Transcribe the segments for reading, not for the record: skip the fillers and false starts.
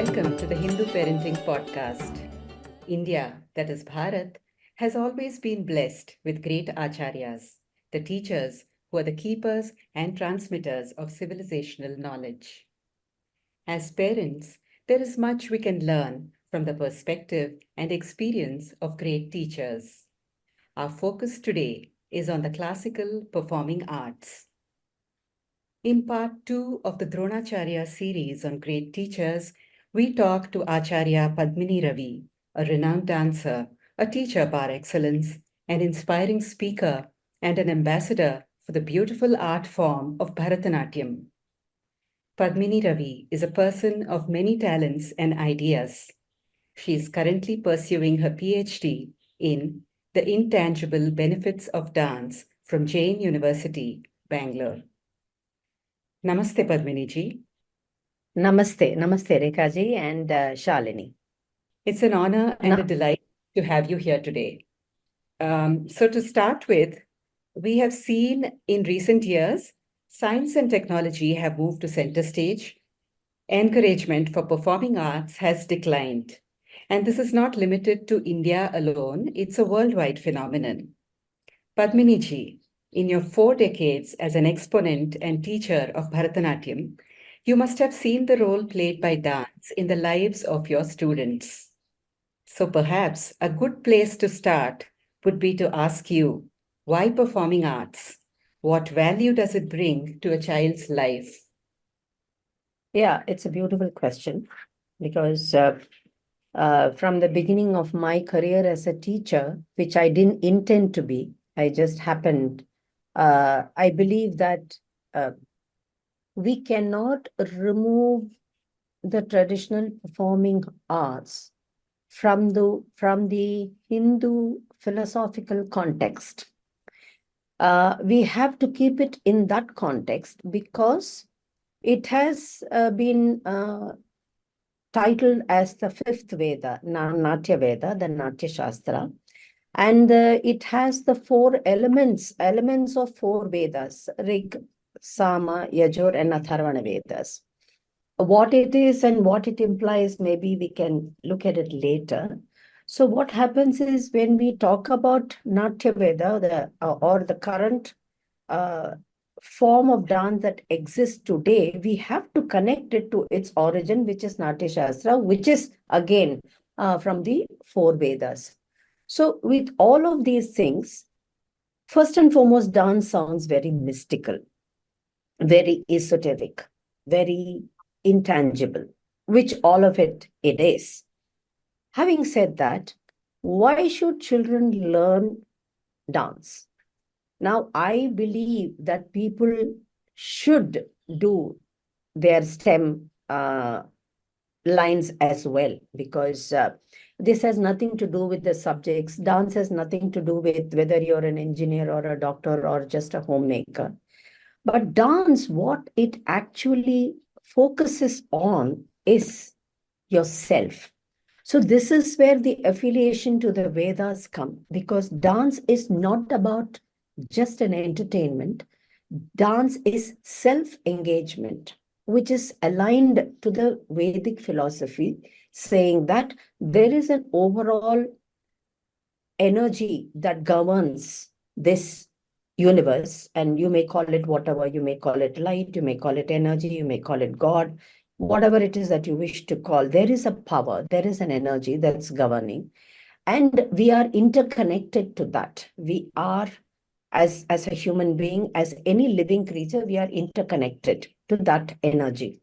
Welcome to the Hindu Parenting Podcast. India, that is Bharat, has always been blessed with great acharyas, the teachers who are the keepers and transmitters of civilizational knowledge. As parents, there is much we can learn from the perspective and experience of great teachers. Our focus today is on the classical performing arts. In part 2 of the Dronacharya series on great teachers, we talk to Acharya Padmini Ravi, a renowned dancer, a teacher par excellence, an inspiring speaker, and an ambassador for the beautiful art form of Bharatanatyam. Padmini Ravi is a person of many talents and ideas. She is currently pursuing her PhD in The Intangible Benefits of Dance from Jain University, Bangalore. Namaste, Padmini ji. Namaste Rekha ji and Shalini. It's an honor and a delight to have you here today. So to start with, we have seen in recent years, science and technology have moved to center stage. Encouragement for performing arts has declined. And this is not limited to India alone, it's a worldwide phenomenon. Padmini ji, in your 4 decades as an exponent and teacher of Bharatanatyam, you must have seen the role played by dance in the lives of your students. So perhaps a good place to start would be to ask you, why performing arts? What value does it bring to a child's life? Yeah, it's a beautiful question because from the beginning of my career as a teacher, which I didn't intend to be, I just happened, I believe that we cannot remove the traditional performing arts from the Hindu philosophical context. We have to keep it in that context because it has been titled as the fifth Veda, Natya Veda, the Natya Shastra. And it has the 4 elements of 4 Vedas, Rig, Sama, Yajur, and Atharvana Vedas. What it is and what it implies, maybe we can look at it later. So what happens is when we talk about Natya Veda, or the current form of dance that exists today, we have to connect it to its origin, which is Natya Shastra, which is again from the 4 Vedas. So with all of these things, first and foremost, dance sounds very mystical, very esoteric, very intangible, which all of it is. Having said that, why should children learn dance? Now, I believe that people should do their STEM lines as well, because this has nothing to do with the subjects. Dance has nothing to do with whether you're an engineer or a doctor or just a homemaker. But dance, what it actually focuses on is yourself. So this is where the affiliation to the Vedas come, because dance is not about just an entertainment. Dance is self-engagement, which is aligned to the Vedic philosophy, saying that there is an overall energy that governs this universe, and you may call it whatever, you may call it light, you may call it energy, you may call it God, whatever it is that you wish to call. There is a power, there is an energy that's governing, and we are interconnected to that. We are, as a human being, as any living creature, we are interconnected to that energy.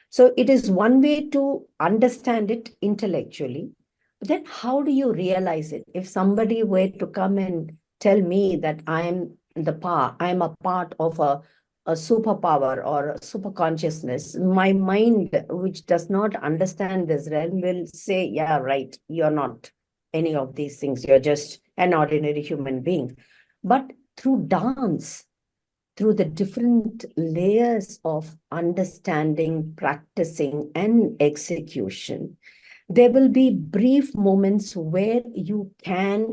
So it is one way to understand it intellectually. But then how do you realize it? If somebody were to come and tell me that I am a part of a superpower or a super consciousness, my mind, which does not understand this realm, will say, yeah, right, you're not any of these things. You're just an ordinary human being. But through dance, through the different layers of understanding, practicing, and execution, there will be brief moments where you can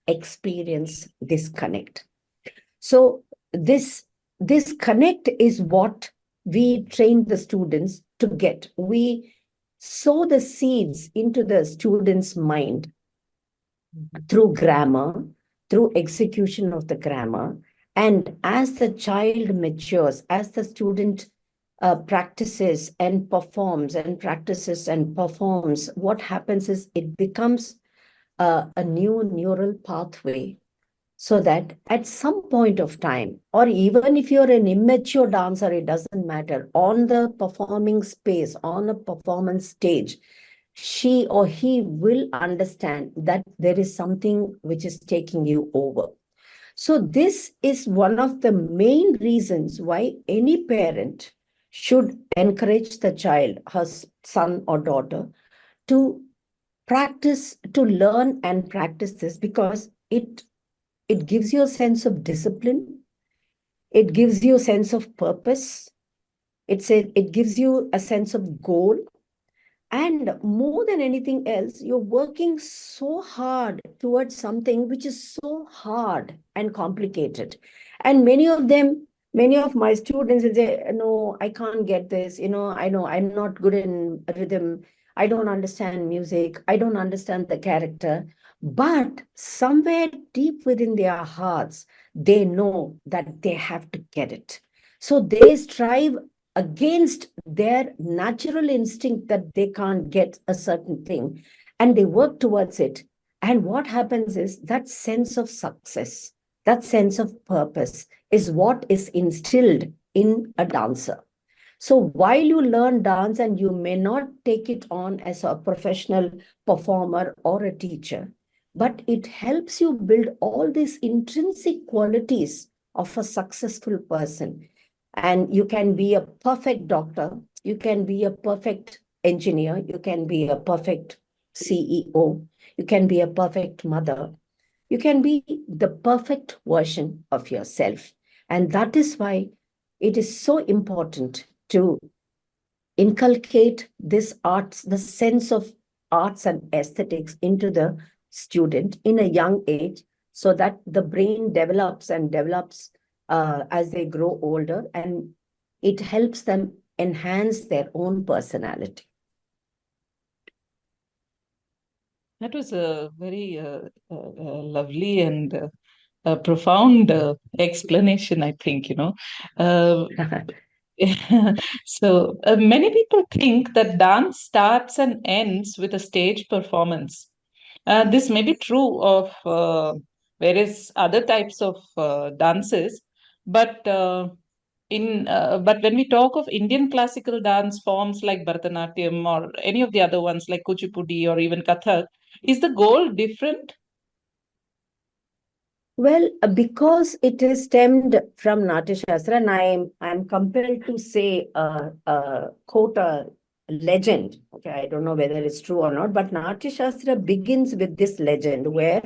experience this connect. So this connect is what we train the students to get. We sow the seeds into the student's mind through grammar, through execution of the grammar. And as the child matures, as the student practices and performs and practices and performs, what happens is it becomes a new neural pathway, so that at some point of time, or even if you're an immature dancer, it doesn't matter, on the performing space, on a performance stage, she or he will understand that there is something which is taking you over. So this is one of the main reasons why any parent should encourage the child, her son or daughter, to practice, to learn and practice this, because it gives you a sense of discipline. It gives you a sense of purpose. It gives you a sense of goal. And more than anything else, you're working so hard towards something which is so hard and complicated. And many of my students will say, no, I can't get this. I know I'm not good in rhythm. I don't understand music. I don't understand the character. But somewhere deep within their hearts, they know that they have to get it. So they strive against their natural instinct that they can't get a certain thing, and they work towards it. And what happens is that sense of success, that sense of purpose is what is instilled in a dancer. So while you learn dance, and you may not take it on as a professional performer or a teacher, but it helps you build all these intrinsic qualities of a successful person. And you can be a perfect doctor, you can be a perfect engineer, you can be a perfect CEO, you can be a perfect mother, you can be the perfect version of yourself. And that is why it is so important to inculcate this arts, the sense of arts and aesthetics into the student in a young age, so that the brain develops and develops as they grow older, and it helps them enhance their own personality. That was a very lovely and profound explanation, I think, Uh, so many people think that dance starts and ends with a stage performance. This may be true of various other types of dances, but but when we talk of Indian classical dance forms like Bharatanatyam or any of the other ones like Kuchipudi or even Kathak, is the goal different? Well, because it is stemmed from Natya Shastra, and I'm compelled to say, quote a legend. Okay, I don't know whether it's true or not, but Natya Shastra begins with this legend where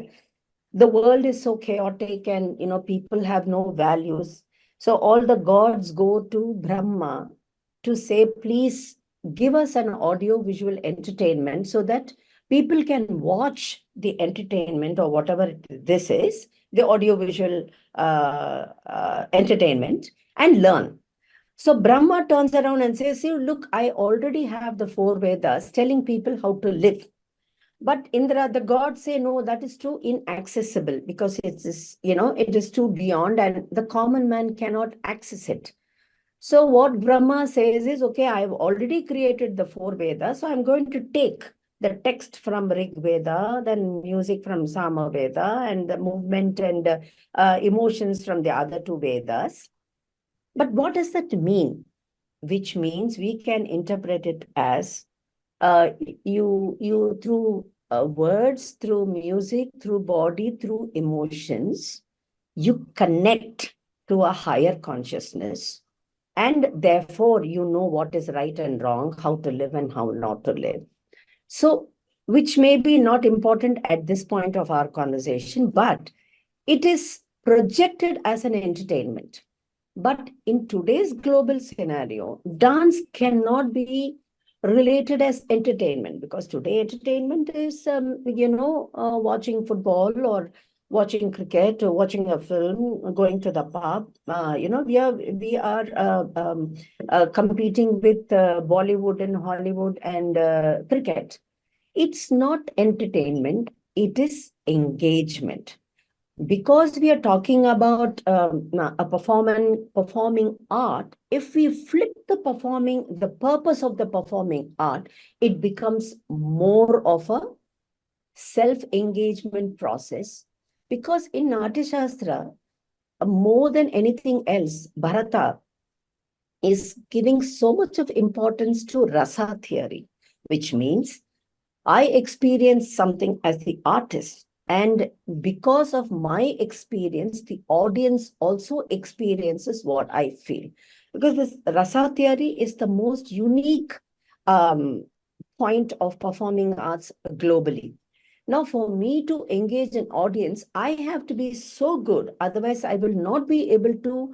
the world is so chaotic, and people have no values. So all the gods go to Brahma to say, please give us an audio visual entertainment so that people can watch the entertainment, or whatever this is, the audio visual entertainment, and learn. So Brahma turns around and says, see, look, I already have the four Vedas telling people how to live. But Indra, the gods say, no, that is too inaccessible, because it is too beyond, and the common man cannot access it. So what Brahma says is, okay, I've already created the four Vedas, so I'm going to take the text from Rig Veda, then music from Sama Veda, and the movement and emotions from the other two Vedas. But what does that mean? Which means we can interpret it as you through words, through music, through body, through emotions, you connect to a higher consciousness, and therefore you know what is right and wrong, how to live and how not to live. So, which may be not important at this point of our conversation, but it is projected as an entertainment. But in today's global scenario, dance cannot be related as entertainment, because today entertainment is, watching football, or watching cricket, or watching a film, going to the pub. We are competing with Bollywood and Hollywood and cricket. It's not entertainment, it is engagement. Because we are talking about a performing art, if we flip the purpose of the performing art, it becomes more of a self-engagement process. Because in Natya Shastra, more than anything else, Bharata is giving so much of importance to rasa theory, which means I experience something as the artist. And because of my experience, the audience also experiences what I feel. Because this rasa theory is the most unique um, point of performing arts globally. Now, for me to engage an audience, I have to be so good. Otherwise, I will not be able to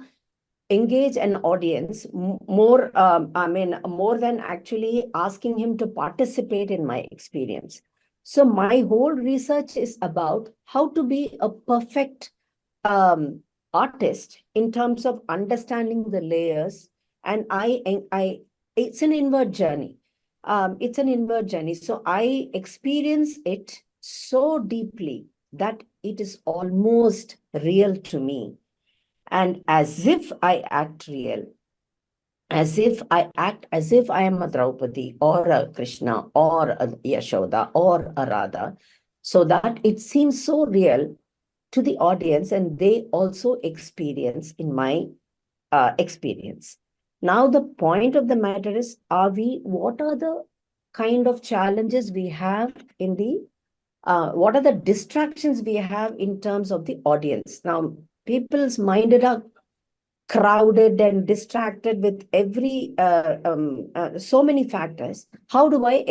engage an audience more than actually asking him to participate in my experience. So my whole research is about how to be a perfect um, artist in terms of understanding the layers. And it's an inward journey. So I experience it so deeply that it is almost real to me. And as if I act real, as if I act as if I am a Draupadi or a Krishna or a Yashoda or a Radha, so that it seems so real to the audience and they also experience in my experience. Now, the point of the matter is, what are the kind of challenges we have in what are the distractions we have in terms of the audience? Now, people's minded are crowded and distracted with so many factors. How do I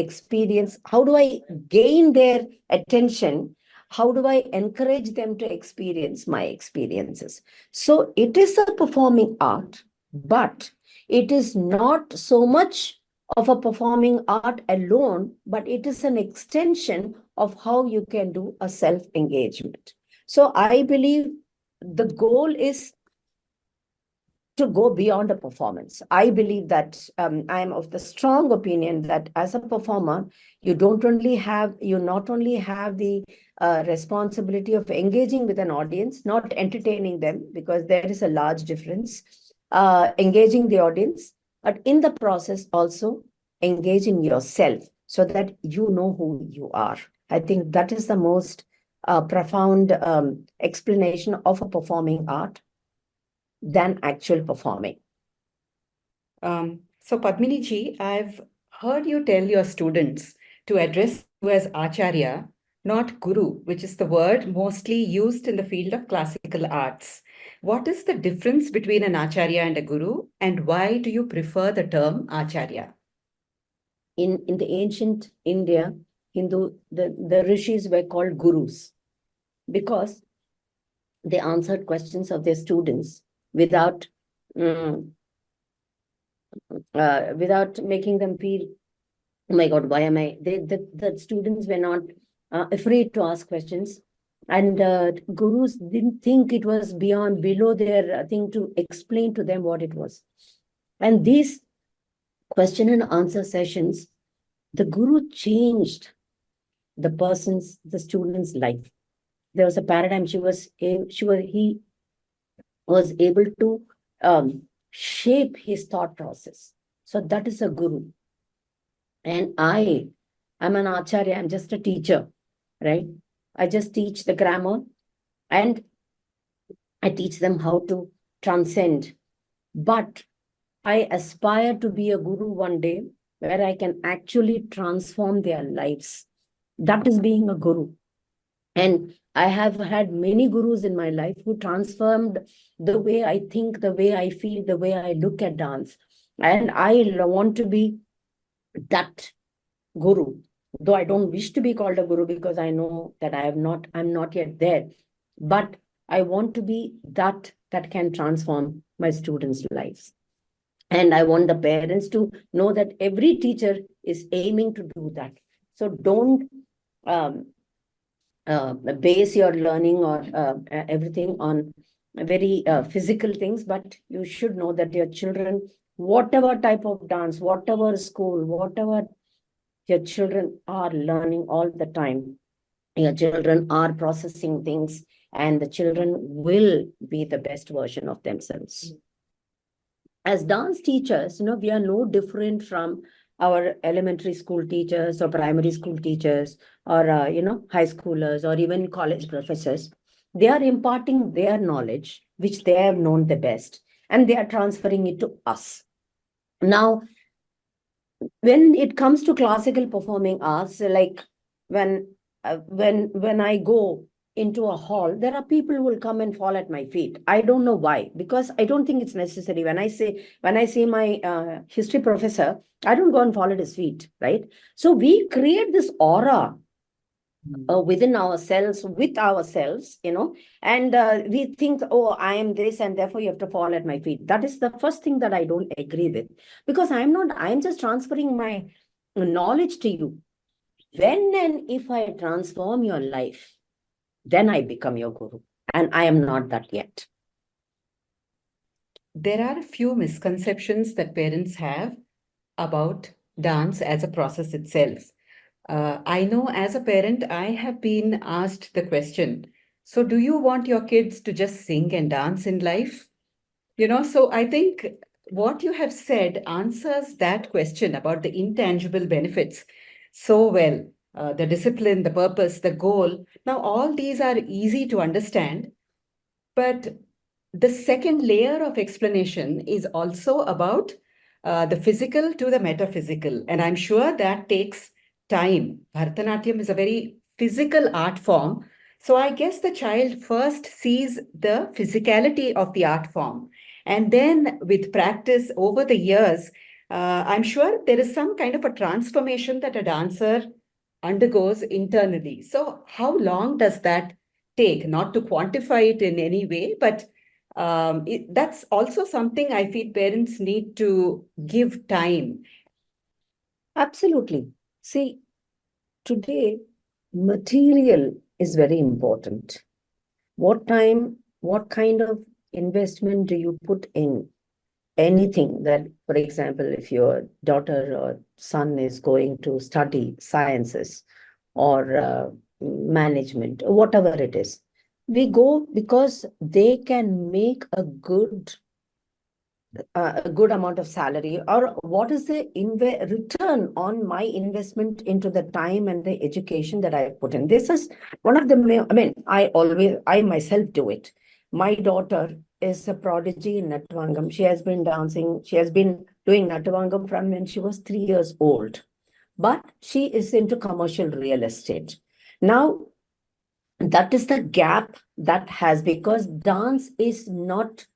gain their attention? How do I encourage them to experience my experiences? So it is a performing art, but it is not so much of a performing art alone, but it is an extension of how you can do a self-engagement. So I believe the goal is to go beyond a performance. I believe that I am of the strong opinion that as a performer, you not only have the responsibility of engaging with an audience, not entertaining them, because there is a large difference, engaging the audience, but in the process also engaging yourself so that you know who you are. I think that is the most profound explanation of a performing art than actual performing. So, Padmini ji, I've heard you tell your students to address you as Acharya, not Guru, which is the word mostly used in the field of classical arts. What is the difference between an Acharya and a Guru, and why do you prefer the term Acharya? In the ancient India, the rishis were called gurus because they answered questions of their students without making them feel, oh my God, why am I? The students were not afraid to ask questions. And gurus didn't think it was below their thing to explain to them what it was. And these question and answer sessions, the guru changed the student's life. There was a paradigm. He was able to shape his thought process. So that is a guru. And I'm an acharya. I'm just a teacher, right? I just teach the grammar and I teach them how to transcend. But I aspire to be a guru one day where I can actually transform their lives. That is being a guru. And I have had many gurus in my life who transformed the way I think, the way I feel, the way I look at dance. And I want to be that guru, though I don't wish to be called a guru because I know that I'm not yet there. But I want to be that can transform my students' lives. And I want the parents to know that every teacher is aiming to do that. So don't base your learning or everything on very physical things, but you should know that your children, whatever type of dance, whatever school, whatever your children are learning all the time, your children are processing things, and the children will be the best version of themselves. As dance teachers, we are no different from our elementary school teachers or primary school teachers or, high schoolers or even college professors. They are imparting their knowledge, which they have known the best, and they are transferring it to us. Now, when it comes to classical performing arts, like when I go into a hall, there are people who will come and fall at my feet. I don't know why, because I don't think it's necessary. When I see my history professor, I don't go and fall at his feet, right? So we create this aura within ourselves, with ourselves, and we think, oh, I am this, and therefore you have to fall at my feet. That is the first thing that I don't agree with, because I'm just transferring my knowledge to you. When and if I transform your life, then I become your guru, and I am not that yet. There are a few misconceptions that parents have about dance as a process itself. I know as a parent, I have been asked the question, so do you want your kids to just sing and dance in life? So I think what you have said answers that question about the intangible benefits so well. The discipline, the purpose, the goal. Now, all these are easy to understand, but the second layer of explanation is also about the physical to the metaphysical. And I'm sure that takes time. Bharatanatyam is a very physical art form. So I guess the child first sees the physicality of the art form. And then with practice over the years, I'm sure there is some kind of a transformation that a dancer undergoes internally. So how long does that take? Not to quantify it in any way, but that's also something I feel parents need to give time. Absolutely. See, today, material is very important. What kind of investment do you put in anything that, for example, if your daughter or son is going to study sciences or management, or whatever it is, we go because they can make a good amount of salary, or what is the return on my investment into the time and the education that I put in. This is one of the, I myself do it. My daughter is a prodigy in Natavangam. She has been dancing, she has been doing Natavangam from when she was 3 years old, but she is into commercial real estate. Now, that is the gap that has, because dance is not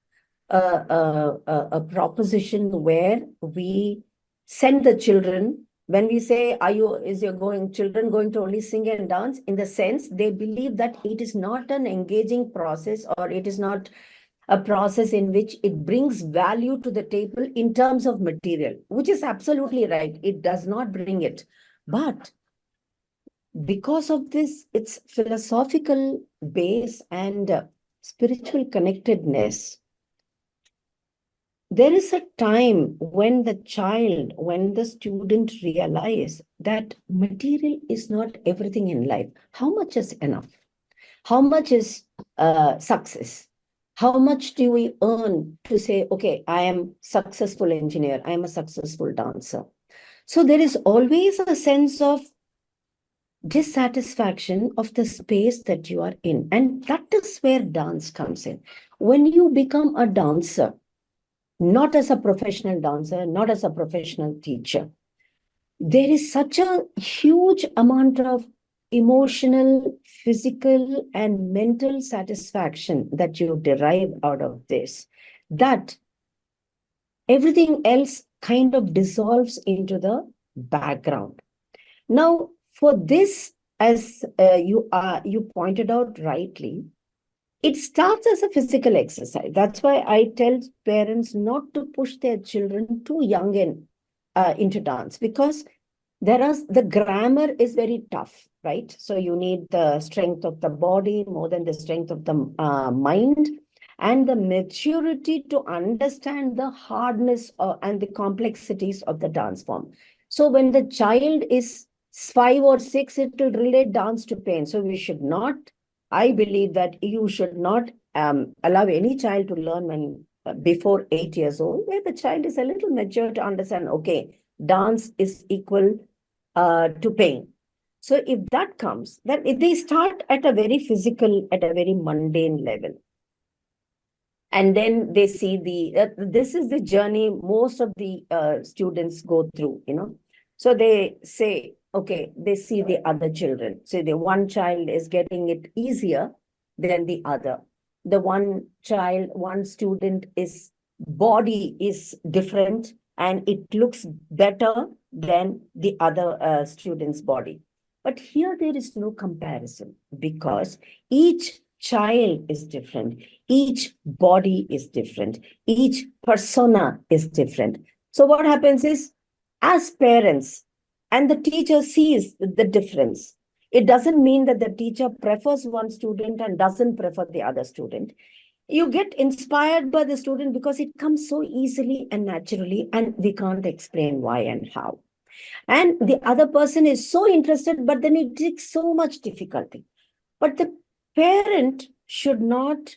a proposition where we send the children. When we say, is your children going to only sing and dance? In the sense, they believe that it is not an engaging process, or it is not a process in which it brings value to the table in terms of material, which is absolutely right. It does not bring it. But because of this, its philosophical base and spiritual connectedness, there is a time when the student realize that material is not everything in life. How much is enough? How much is success? How much do we earn to say, okay, I am successful engineer, I am a successful dancer? So there is always a sense of dissatisfaction of the space that you are in. And that is where dance comes in. When you become a dancer, not as a professional dancer, not as a professional teacher, there is such a huge amount of emotional, physical, and mental satisfaction that you derive out of this, that everything else kind of dissolves into the background. Now, for this, as you pointed out rightly, it starts as a physical exercise. That's why I tell parents not to push their children too young into dance, because The grammar is very tough, right? So you need the strength of the body more than the strength of the mind, and the maturity to understand the hardness and the complexities of the dance form. So when the child is 5 or 6, it will relate dance to pain. So we should not, I believe that you should not allow any child to learn when before 8 years old, where the child is a little mature to understand, okay, dance is equal to pain. So if that comes, then they start at a very physical, at a very mundane level. And then they see this is the journey most of the students go through, So they say, okay, they see the other children. So the one child is getting it easier than the other. The one student is body is different and it looks better than the other student's body. But here there is no comparison because each child is different. Each body is different. Each persona is different. So what happens is, as parents, and the teacher sees the difference. It doesn't mean that the teacher prefers one student and doesn't prefer the other student. You get inspired by the student because it comes so easily and naturally, and we can't explain why and how. And the other person is so interested, but then it takes so much difficulty. But the parent should not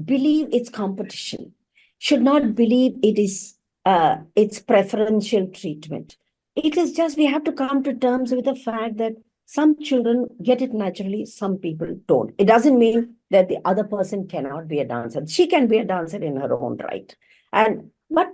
believe it's competition, should not believe it's preferential treatment. It is just we have to come to terms with the fact that some children get it naturally, some people don't. It doesn't mean that the other person cannot be a dancer. She can be a dancer in her own right. But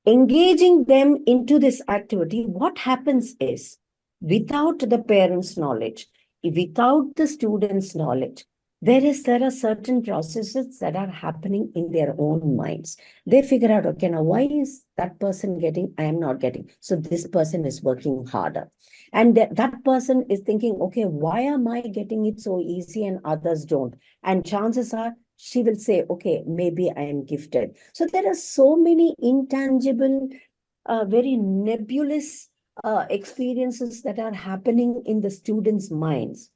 engaging them into this activity, what happens is, without the parents' knowledge, without the students' knowledge, there are certain processes that are happening in their own minds. They figure out, okay, now why is that person getting, I am not getting. So this person is working harder. And that person is thinking, okay, why am I getting it so easy and others don't? And chances are she will say, okay, maybe I am gifted. So there are so many intangible, very nebulous experiences that are happening in the students' minds,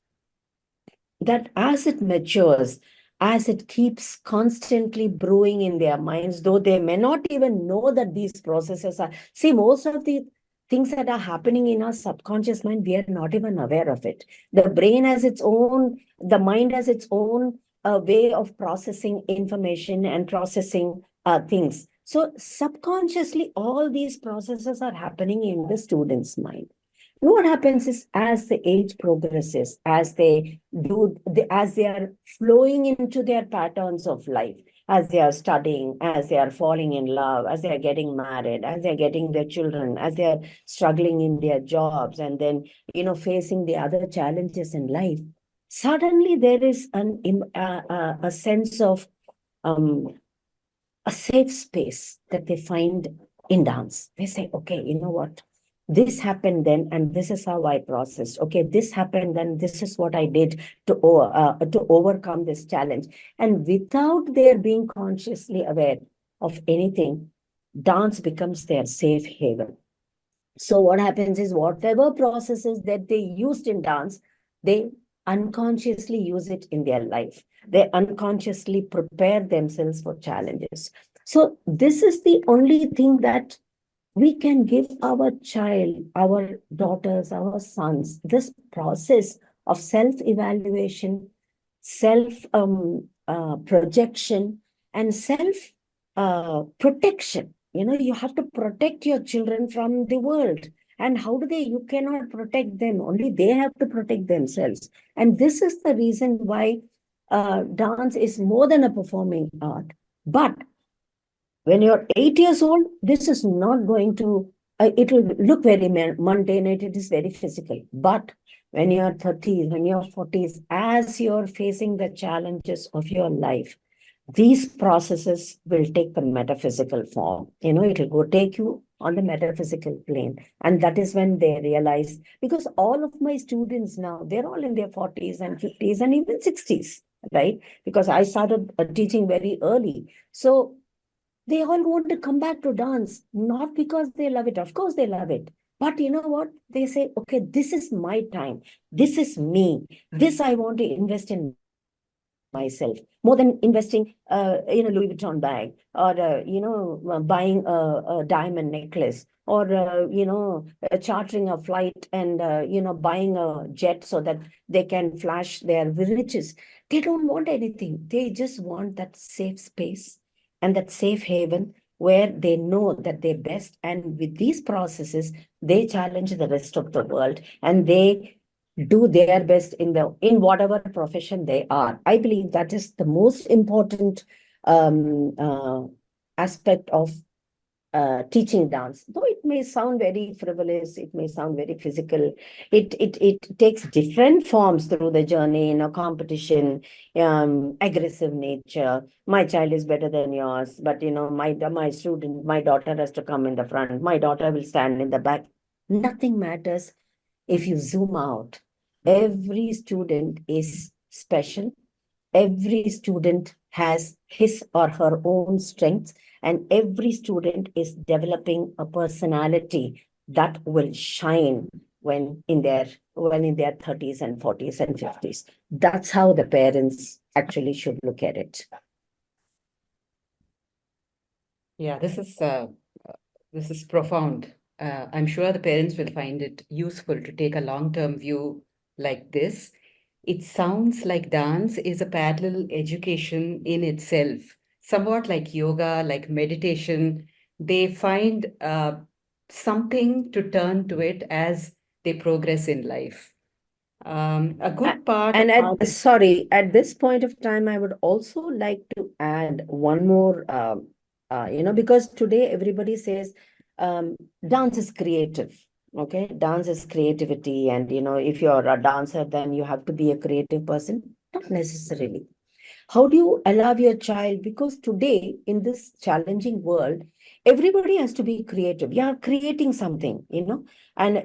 that as it matures, as it keeps constantly brewing in their minds, though they may not even know that these processes are, see, most of the things that are happening in our subconscious mind, we are not even aware of it. The brain has its own, the mind has its own way of processing information and processing things. So subconsciously, all these processes are happening in the student's mind. What happens is, as the age progresses, as they are flowing into their patterns of life, as they are studying, as they are falling in love, as they are getting married, as they are getting their children, as they are struggling in their jobs, and then, facing the other challenges in life, suddenly there is a sense of a safe space that they find in dance. They say, okay, you know what? This happened then, and this is how I processed. Okay, this happened then, this is what I did to overcome this challenge. And without their being consciously aware of anything, dance becomes their safe haven. So what happens is, whatever processes that they used in dance, they unconsciously use it in their life. They unconsciously prepare themselves for challenges. So this is the only thing that we can give our child, our daughters, our sons, this process of self-evaluation, self-projection, and self-protection. You have to protect your children from the world. And how do they? You cannot protect them. Only they have to protect themselves. And this is the reason why dance is more than a performing art. But when you're 8 years old, this is not going to, it will look very mundane, it is very physical. But when you're 30s, when you're 40s, as you're facing the challenges of your life, these processes will take the metaphysical form. It will go take you on the metaphysical plane. And that is when they realize, because all of my students now, they're all in their 40s and 50s and even 60s, right? Because I started teaching very early. So they all want to come back to dance, not because they love it. Of course, they love it. But you know what? They say, okay, this is my time. This is me. This I want to invest in myself more than investing, in a Louis Vuitton bag, or, buying a diamond necklace, or, chartering a flight and, buying a jet so that they can flash their riches. They don't want anything. They just want that safe space and that safe haven where they know that they're best. And with these processes, they challenge the rest of the world, and they do their best in whatever profession they are. I believe that is the most important aspect of teaching dance. Though it may sound very frivolous, it may sound very physical. It takes different forms through the journey, competition, aggressive nature. My child is better than yours, but my student, my daughter has to come in the front. My daughter will stand in the back. Nothing matters if you zoom out. Every student is special. Every student has his or her own strengths, and every student is developing a personality that will shine when in their 30s and 40s and 50s. That's how the parents actually should look at it. Yeah, this is profound. I'm sure the parents will find it useful to take a long-term view like this. It sounds like dance is a parallel education in itself, somewhat like yoga, like meditation. They find something to turn to it as they progress in life. A good part And about at this point of time, I would also like to add one more, because today everybody says dance is creative. Okay, dance is creativity, and if you're a dancer, then you have to be a creative person. Not necessarily. How do you allow your child? Because today, in this challenging world, everybody has to be creative. You are creating something, and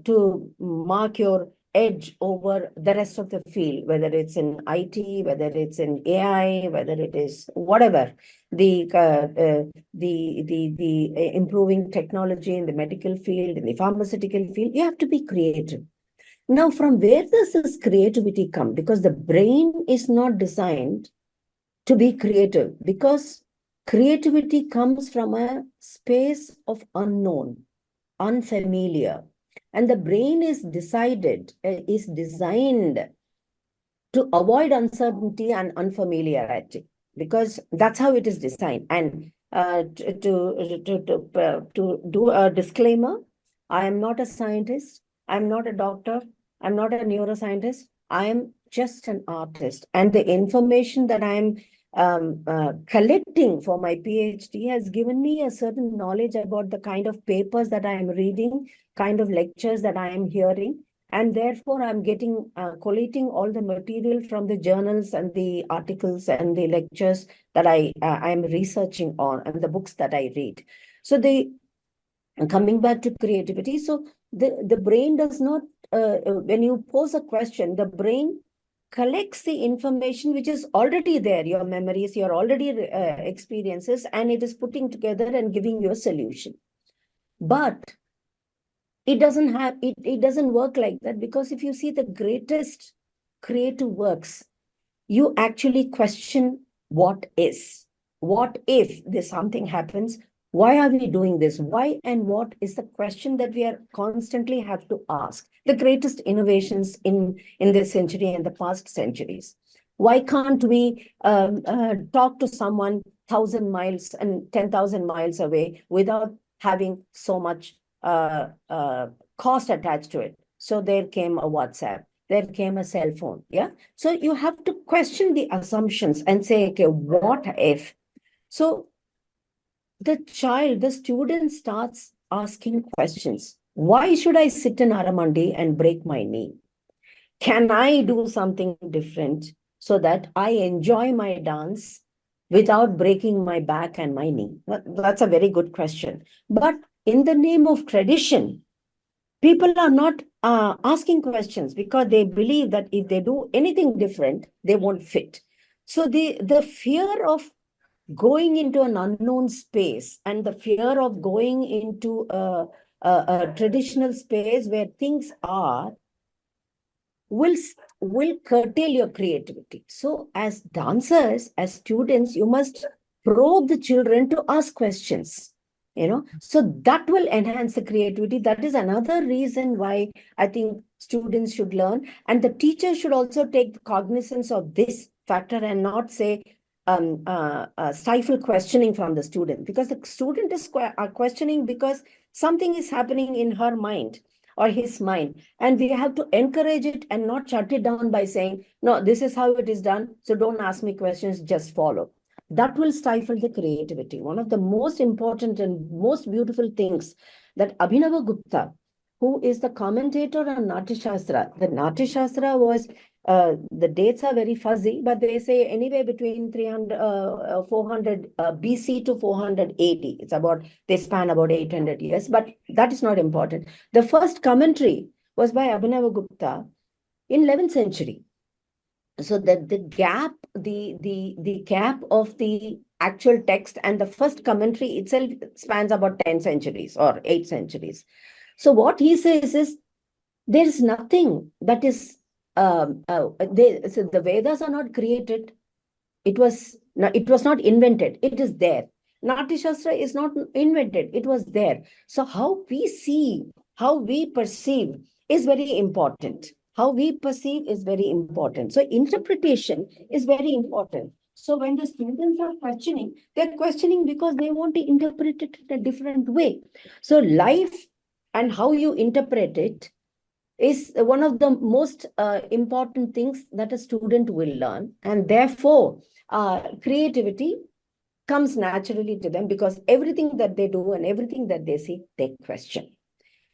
to mark your edge over the rest of the field, whether it's in IT, whether it's in AI, whether it is whatever, the improving technology in the medical field, in the pharmaceutical field. You have to be creative. Now, from where does this creativity come? Because the brain is not designed to be creative, because creativity comes from a space of unknown, unfamiliar. And the brain is designed to avoid uncertainty and unfamiliarity, because that's how it is designed. And to do a disclaimer, I am not a scientist, I'm not a doctor, I'm not a neuroscientist, I am just an artist. And the information that I'm collecting for my PhD has given me a certain knowledge about the kind of papers that I am reading, kind of lectures that I am hearing. And therefore, I'm collating all the material from the journals and the articles and the lectures that I'm researching on, and the books that I read. So coming back to creativity, so the brain does not, when you pose a question, the brain collects the information which is already there, your memories, your already experiences, and it is putting together and giving you a solution. But it doesn't work like that, because if you see the greatest creative works, you actually question what if this something happens, why are we doing this, why and what is the question that we are constantly have to ask. The greatest innovations in this century and the past centuries, why can't we talk to someone 1,000 miles and 10,000 miles away without having so much cost attached to it? So there came a WhatsApp, there came a cell phone. Yeah. So you have to question the assumptions and say, okay, what if? So the student starts asking questions. Why should I sit in Aramandi and break my knee? Can I do something different so that I enjoy my dance without breaking my back and my knee? That's a very good question. But in the name of tradition, people are not asking questions, because they believe that if they do anything different, they won't fit. So the fear of going into an unknown space and the fear of going into a traditional space where things are will will curtail your creativity. So as dancers, as students, you must probe the children to ask questions, so that will enhance the creativity. That is another reason why I think students should learn, and the teacher should also take cognizance of this factor and not say stifle questioning from the student, because the student is questioning because something is happening in her mind or his mind, and we have to encourage it and not shut it down by saying, no, this is how it is done, so don't ask me questions, just follow. That will stifle the creativity. One of the most important and most beautiful things that Abhinava Gupta, who is the commentator on Natya Shastra, the Natya Shastra was, the dates are very fuzzy, but they say anywhere between 400 BC to 400 AD. It's about, they span about 800 years, but that is not important. The first commentary was by Abhinava Gupta in 11th century. So that the gap, the gap of the actual text and the first commentary itself spans about 10 centuries or 8 centuries. So what he says is, there is nothing that is, so the Vedas are not created. It was not invented. It is there. Natya Shastra is not invented. It was there. So how we see, how we perceive is very important. How we perceive is very important. So interpretation is very important. So when the students are questioning, they're questioning because they want to interpret it in a different way. So life and how you interpret it is one of the most important things that a student will learn. And therefore, creativity comes naturally to them, because everything that they do and everything that they see, they question.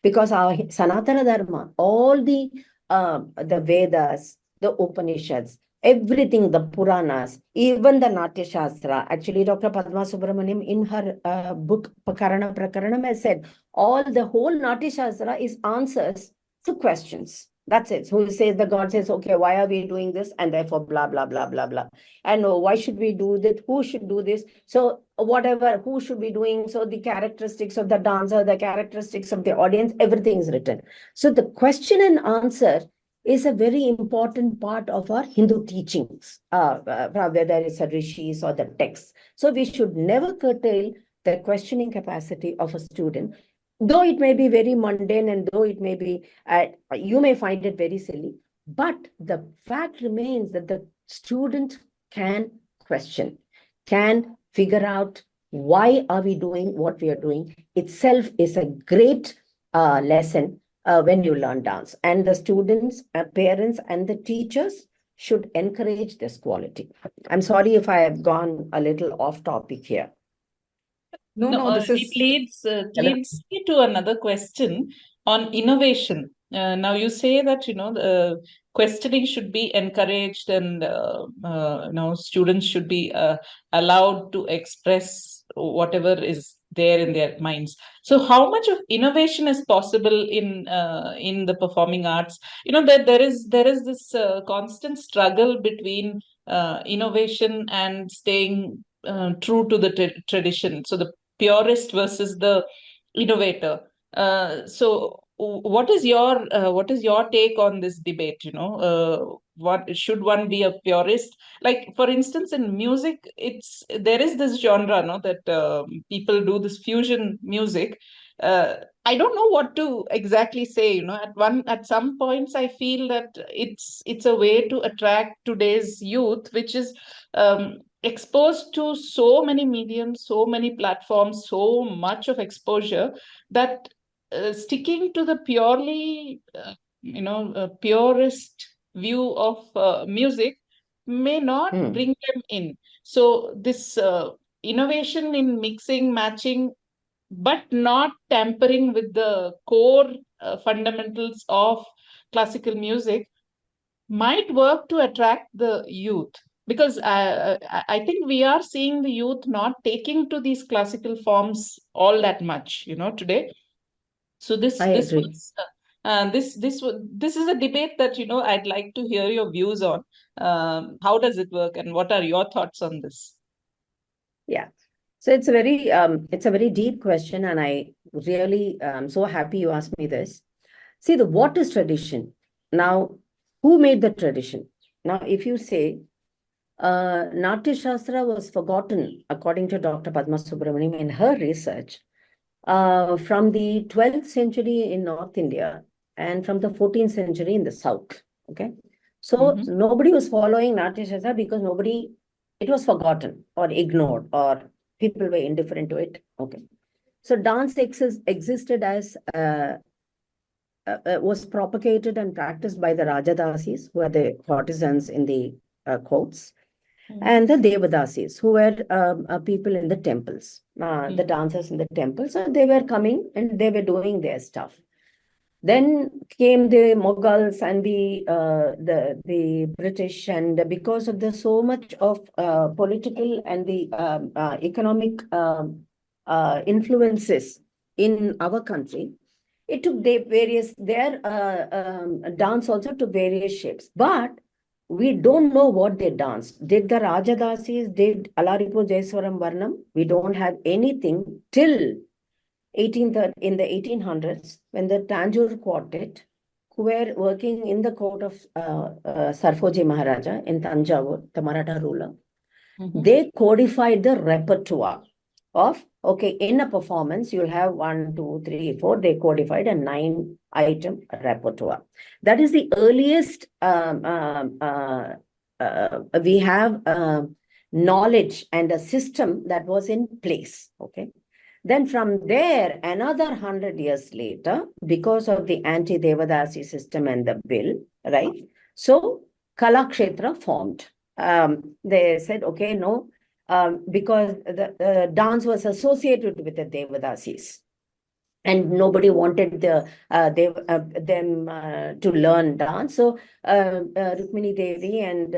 Because our Sanatana Dharma, all the Vedas, the Upanishads, everything, the Puranas, even the Natya Shastra. Actually, Dr. Padma Subramaniam in her book Pakarana Prakaranam has said, the whole Natya Shastra is answers to questions. That's it. Who says, the God says, okay, why are we doing this? And therefore, blah, blah, blah, blah, blah. And why should we do that? Who should do this? So whatever, who should be doing? So the characteristics of the dancer, the characteristics of the audience, everything is written. So the question and answer is a very important part of our Hindu teachings, whether it's a rishis or the texts. So we should never curtail the questioning capacity of a student, though it may be very mundane and though it may be, you may find it very silly. But the fact remains that the student can question, can figure out why are we doing what we are doing. Itself is a great lesson when you learn dance. And the students, parents, and the teachers should encourage this quality. I'm sorry if I have gone a little off topic here. No, this It is leads me to another question on innovation. Now you say that questioning should be encouraged, and students should be allowed to express whatever is there in their minds. So how much of innovation is possible in the performing arts? That there is this constant struggle between innovation and staying true to the tradition. So the purist versus the innovator. So what is your take on this debate? What should one be a purist? Like, for instance, in music, there is this genre, no, that people do this fusion music. I don't know what to exactly say. At some points, I feel that it's a way to attract today's youth, which is exposed to so many mediums, so many platforms, so much of exposure, that sticking to the purely, purist view of music may not bring them in. So this innovation in mixing, matching, but not tampering with the core fundamentals of classical music might work to attract the youth, because I think we are seeing the youth not taking to these classical forms all that much today. So I agree. this is a debate that I'd like to hear your views on. How does it work, and what are your thoughts on this? Yeah. So it's a very deep question, and I really am so happy you asked me this. See, what is tradition? Now, who made the tradition? Now, if you say Natya Shastra was forgotten, according to Dr. Padma Subramaniam in her research, from the 12th century in North India and from the 14th century in the South. Okay. So nobody was following Natya Shastra because it was forgotten or ignored, or people were indifferent to it. Okay. So dance existed as was propagated and practiced by the Rajadasis, who are the courtesans in the courts, and the Devadasis, who were people in the temples, the dancers in the temples. So they were coming and they were doing their stuff. Then came the Mughals and the British, and because of the so much of political and the economic influences in our country, it took their dance also took various shapes. But we don't know what they danced. Did the Rajadasis, did Alaripu Jaiswaram Varnam? We don't have anything till in the 1800s, when the Tanjore quartet, who were working in the court of Sarfoji Maharaja in Tanjavur, the Maratha ruler, they codified the repertoire of, okay, in a performance, you'll have 1, 2, 3, 4. They codified a 9-item repertoire. That is the earliest we have knowledge and a system that was in place. Okay. Then from there, another 100 years later, because of the anti-Devadasi system and the bill, right? So Kalakshetra formed. They said, okay, no, because the dance was associated with the Devadasis. And nobody wanted them to learn dance. So Rukmini Devi and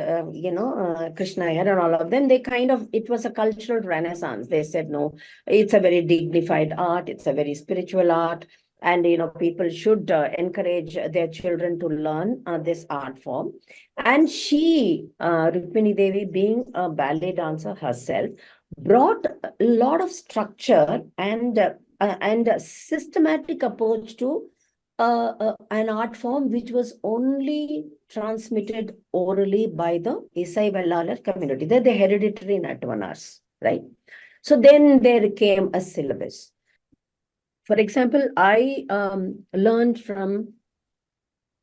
Krishna and all of them, it was a cultural renaissance. They said, no, it's a very dignified art, it's a very spiritual art, and people should encourage their children to learn this art form. And she, Rukmini Devi, being a ballet dancer herself, brought a lot of structure and a systematic approach to an art form which was only transmitted orally by the Isai Vellalar community. They're the hereditary Natvanars, right? So then there came a syllabus. For example, I learned from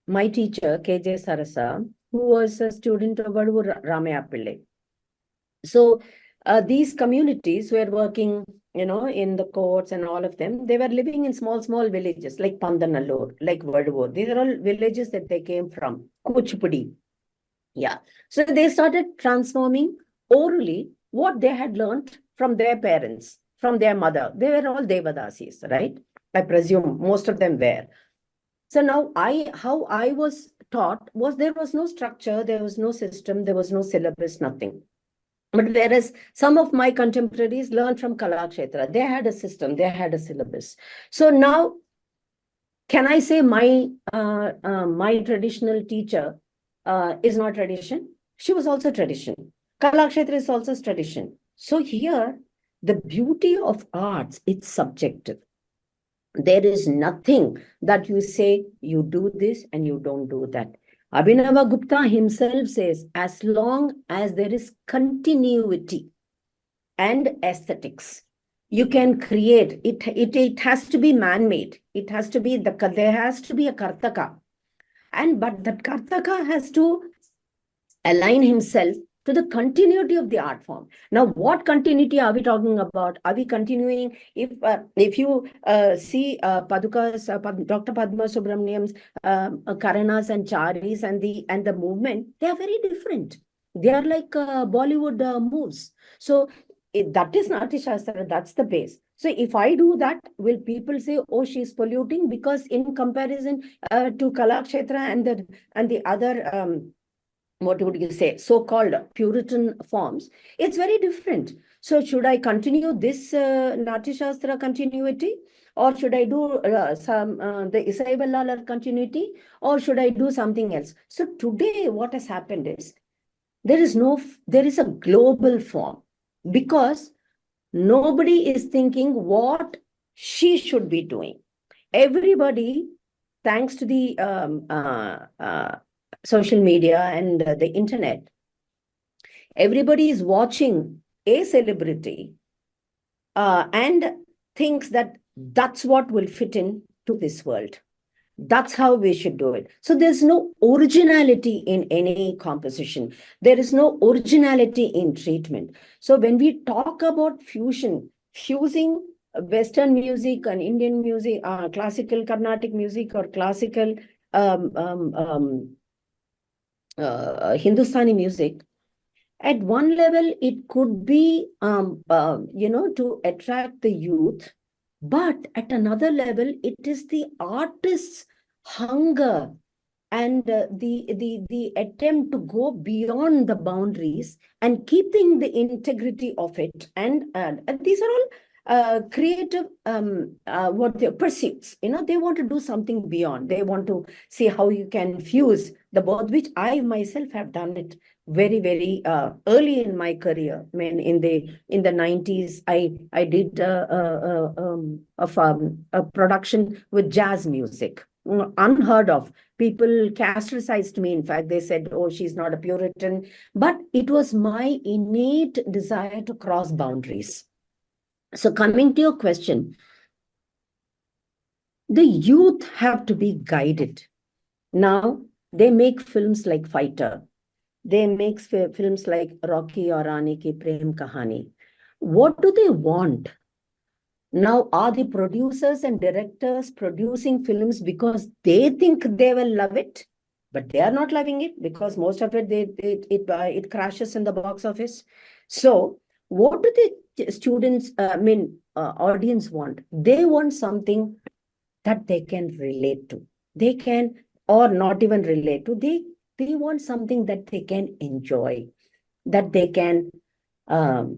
my teacher, K.J. Sarasa, who was a student of Vadu Ramaya Pillai. So these communities were working, in the courts and all of them. They were living in small villages like Pandanallur, like Vaduvur. These are all villages that they came from. Kuchipudi. Yeah. So they started transforming orally what they had learned from their parents, from their mother. They were all Devadasis, right? I presume most of them were. So now how I was taught was there was no structure, there was no system, there was no syllabus, nothing. But whereas some of my contemporaries learned from Kalakshetra, they had a system, they had a syllabus. So now, can I say my traditional teacher is not tradition? She was also tradition. Kalakshetra is also tradition. So here, the beauty of arts, it's subjective. There is nothing that you say, you do this and you don't do that. Abhinava Gupta himself says, as long as there is continuity and aesthetics, you can create it. It has to be man-made. It has to be there has to be a kartaka, but that kartaka has to align himself to the continuity of the art form. Now, what continuity are we talking about? Are we continuing? If you see Paduka's, Dr. Padma Subramaniam's Karanas and Charis and the movement, they are very different. They are like Bollywood moves. So that is Natya Shastra, that's the base. So if I do that, will people say, oh, she's polluting? Because in comparison to Kalakshetra and the other what would you say, so-called Puritan forms, it's very different. So should I continue this Natya Shastra continuity, or should I do the Isai Vellalar continuity, or should I do something else? So today what has happened is there is a global form, because Nobody is thinking what she should be doing. Everybody, thanks to the social media and the internet, everybody is watching a celebrity and thinks that that's what will fit in to this world. That's how we should do it. So there's no originality in any composition. There is no originality in treatment. So when we talk about fusion, fusing Western music and Indian music, classical Carnatic music or classical um, um, um, Hindustani music, at one level, it could be, to attract the youth, but at another level, it is the artist's hunger and the attempt to go beyond the boundaries and keeping the integrity of it. And these are all creative what their pursuits. They want to do something beyond. They want to see how you can fuse the both, which I myself have done it very, very early in my career. I mean, in the 90s, I did a production with jazz music, unheard of. People castricized me. In fact, they said, oh, she's not a Puritan. But it was my innate desire to cross boundaries. So coming to your question, the youth have to be guided. Now, they make films like Fighter. They make films like Rocky or Rani Ki Prem Kahani. What do they want? Now, are the producers and directors producing films because they think they will love it, but they are not loving it because most of it it crashes in the box office? So, what do the students, audience want? They want something that they can relate to. They can, or not even relate to. They want something that they can enjoy, that they can feel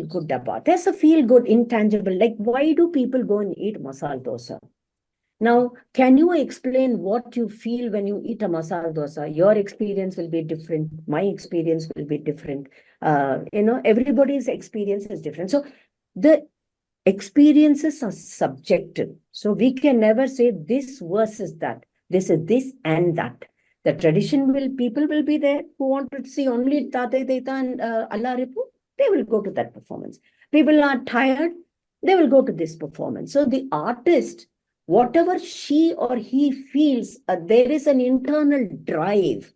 good about. There's a feel good intangible. Like, why do people go and eat masala dosa? Now, can you explain what you feel when you eat a masala dosa? Your experience will be different. My experience will be different. Everybody's experience is different. So the experiences are subjective. So we can never say this versus that. This is this and that. The people will be there who want to see only Tate Deta and Allah Ripu. They will go to that performance. People are tired. They will go to this performance. So the artist, whatever she or he feels, there is an internal drive.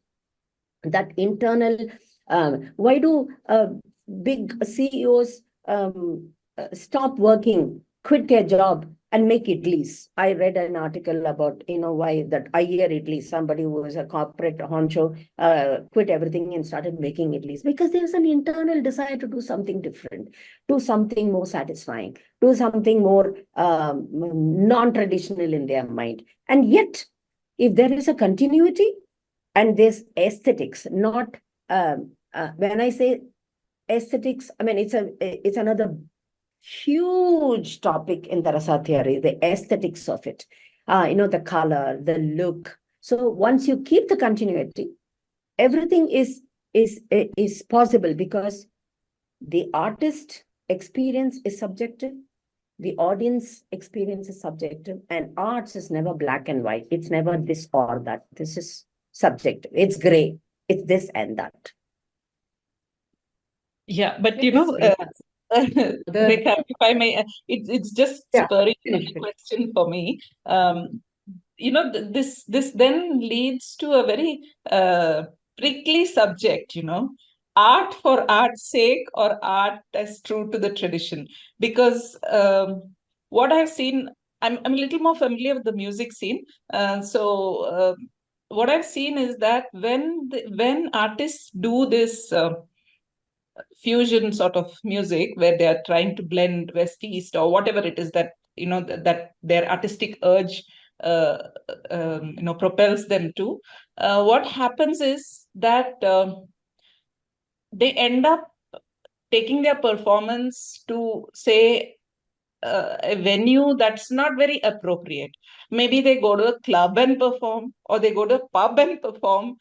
That internal, why do big CEOs stop working, quit their job, and make idlis? I read an article about, why that Iyer idli, somebody who was a corporate honcho, quit everything and started making idlis. Because there's an internal desire to do something different, do something more satisfying, do something more non-traditional in their mind. And yet, if there is a continuity, and this aesthetics, not when I say aesthetics, I mean it's another huge topic in the rasa theory, the aesthetics of it. The color, the look. So once you keep the continuity, everything is possible, because the artist experience is subjective, the audience experience is subjective, and arts is never black and white. It's never this or that. This is subjective. It's gray. It's this and that. Yeah, but The Rekha, if I may, it's just yeah, spurring finish a it. question for me. This then leads to a very prickly subject, art for art's sake or art as true to the tradition. Because what I've seen, I'm a little more familiar with the music scene. What I've seen is that when artists do this fusion sort of music where they are trying to blend West East or whatever it is that that their artistic urge propels them to, what happens is that they end up taking their performance to, say, a venue that's not very appropriate. Maybe they go to a club and perform, or they go to a pub and perform.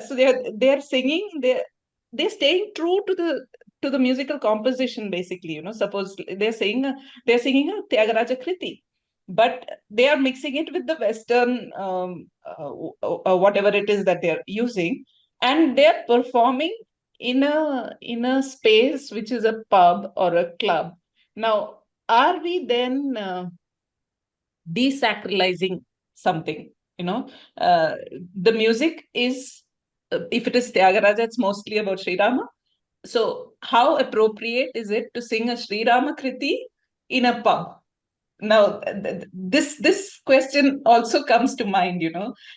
So they're singing, they're staying true to the to the musical composition, basically. Suppose they're singing a Tyagaraja Kriti, but they are mixing it with the Western whatever it is that they're using, and they're performing in a space which is a pub or a club. Now, are we then desacralizing something? You know, uh, the music is, if it is Tyagaraja, it's mostly about Sri Rama. So, how appropriate is it to sing a Sri Rama Kriti in a pub? Now, this question also comes to mind.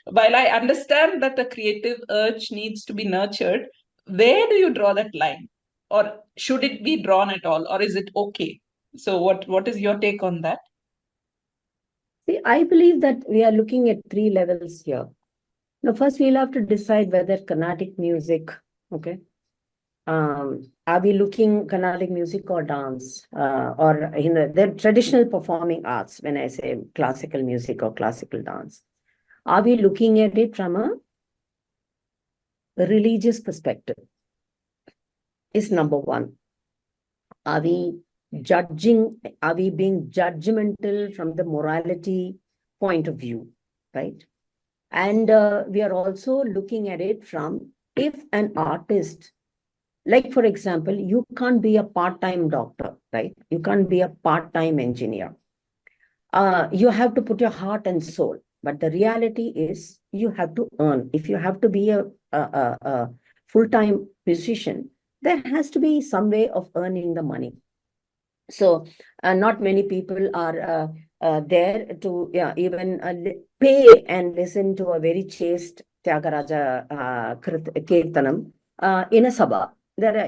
While I understand that the creative urge needs to be nurtured, where do you draw that line? Or should it be drawn at all? Or is it okay? So, what is your take on that? See, I believe that we are looking at three levels here. Now, first we'll have to decide whether Carnatic music, okay, are we looking Carnatic music or dance, or the traditional performing arts? When I say classical music or classical dance, are we looking at it from a religious perspective? Is number one. Are we judging? Are we being judgmental from the morality point of view, right? And we are also looking at it from, if an artist, like for example, you can't be a part-time doctor, right? You can't be a part-time engineer. You have to put your heart and soul. But the reality is you have to earn. If you have to be a full-time musician, there has to be some way of earning the money. So not many people are there to even pay and listen to a very chaste Tyagaraja Kirtanam in a sabha. There are,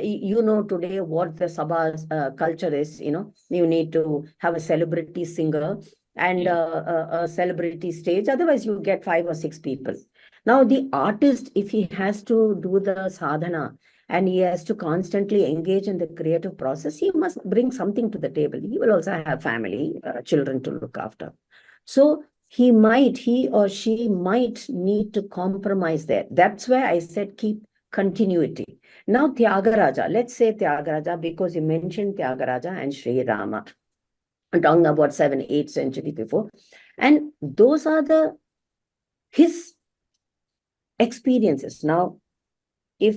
today what the sabha culture is, you need to have a celebrity singer and a celebrity stage. Otherwise, you get 5 or 6 people. Now, the artist, if he has to do the sadhana, and he has to constantly engage in the creative process, he must bring something to the table. He will also have family, children to look after. So he or she might need to compromise there. That's why I said keep continuity. Now, Tyagaraja, let's say Tyagaraja, because you mentioned Tyagaraja and Sri Rama. I'm talking about 7th, 8th century before. And those are his experiences. Now, if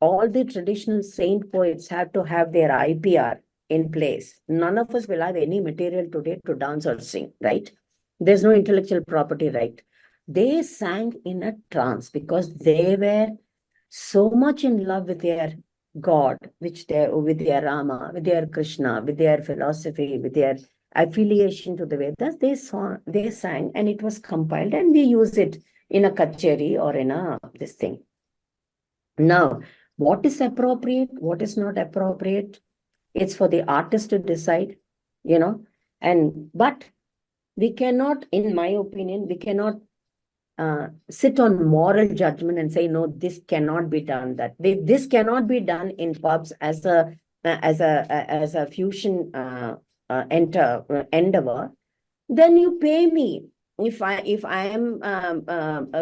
all the traditional saint poets have to have their IPR in place, none of us will have any material today to dance or sing, right? There's no intellectual property right. They sang in a trance because they were so much in love with their God, with their Rama, with their Krishna, with their philosophy, with their affiliation to the Vedas. They sang, and it was compiled, and we use it in a kacheri or in this thing. Now, what is appropriate, what is not appropriate, it's for the artist to decide, but we cannot, in my opinion, we cannot sit on moral judgment and say, no, this cannot be done, this cannot be done in pubs as a fusion endeavor. Then you pay me. If I am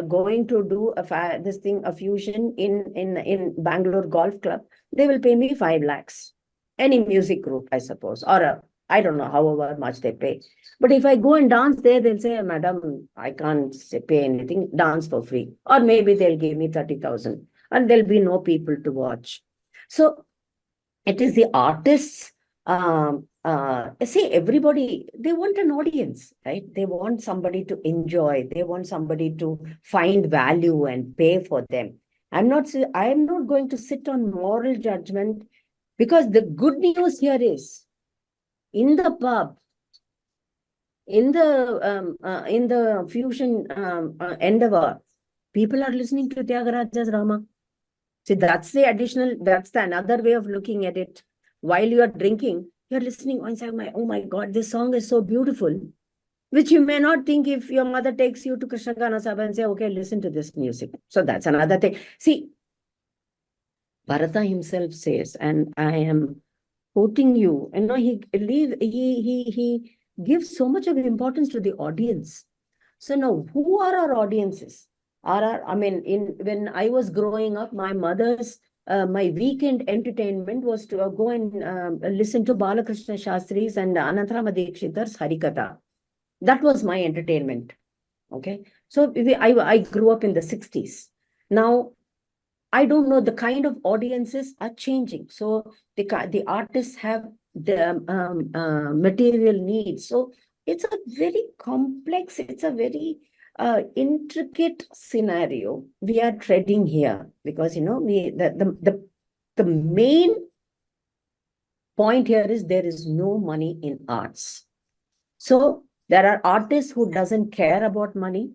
going to do a fusion in Bangalore Golf Club, they will pay me 5 lakhs. Any music group, I suppose, or I don't know, however much they pay. But if I go and dance there, they'll say, Madam, I can't pay anything, dance for free. Or maybe they'll give me 30,000 and there'll be no people to watch. So it is the artists. See, everybody, they want an audience, right? They want somebody to enjoy. They want somebody to find value and pay for them. I'm not going to sit on moral judgment, because the good news here is, in the pub, in the fusion endeavor, people are listening to Tyagaraja's Rama. See, that's the another way of looking at it. While you are drinking, you're listening and saying, oh my God, this song is so beautiful, which you may not think if your mother takes you to Krishna Gana Sabha and say, okay, listen to this music. So that's another thing. See, Bharata himself says, and I am quoting you, he gives so much of importance to the audience. So now, who are our audiences? When I was growing up, my mother's my weekend entertainment was to go and listen to Balakrishna Shastri's and Anantarama Dikshitar's Harikatha. That was my entertainment. Okay. So I grew up in the 60s. Now, I don't know, the kind of audiences are changing. So the artists have the material needs. So it's a very complex, it's a very intricate scenario we are treading here, because the main point here is there is no money in arts. So there are artists who doesn't care about money.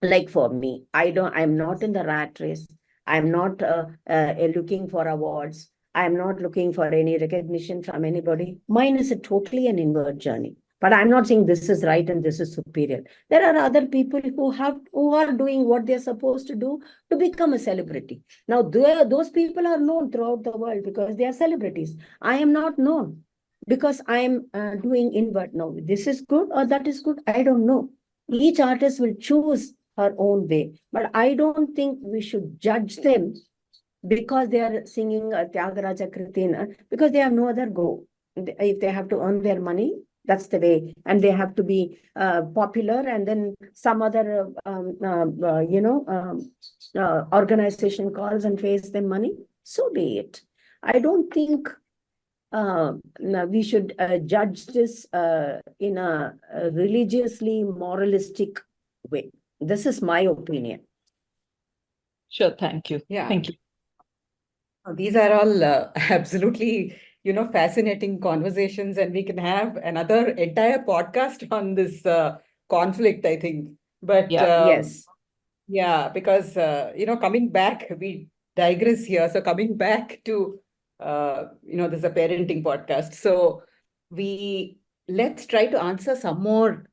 Like for me, I'm not in the rat race. I'm not looking for awards. I'm not looking for any recognition from anybody. Mine is a totally an inward journey. But I'm not saying this is right and this is superior. There are other people who are doing what they're supposed to do to become a celebrity. Now, those people are known throughout the world because they are celebrities. I am not known because I am doing inward. No, this is good or that is good. I don't know. Each artist will choose her own way. But I don't think we should judge them because they are singing Tyagaraja Kritina, because they have no other go. If they have to earn their money, that's the way. And they have to be popular, and then some other, organization calls and pays them money. So be it. I don't think we should judge this in a religiously moralistic way. This is my opinion. Sure, thank you. Yeah. Thank you. These are all absolutely, fascinating conversations, and we can have another entire podcast on this conflict, I think. But Yeah. Yes. yeah, because coming back, we digress here. So coming back to this is a parenting podcast. So let's try to answer some more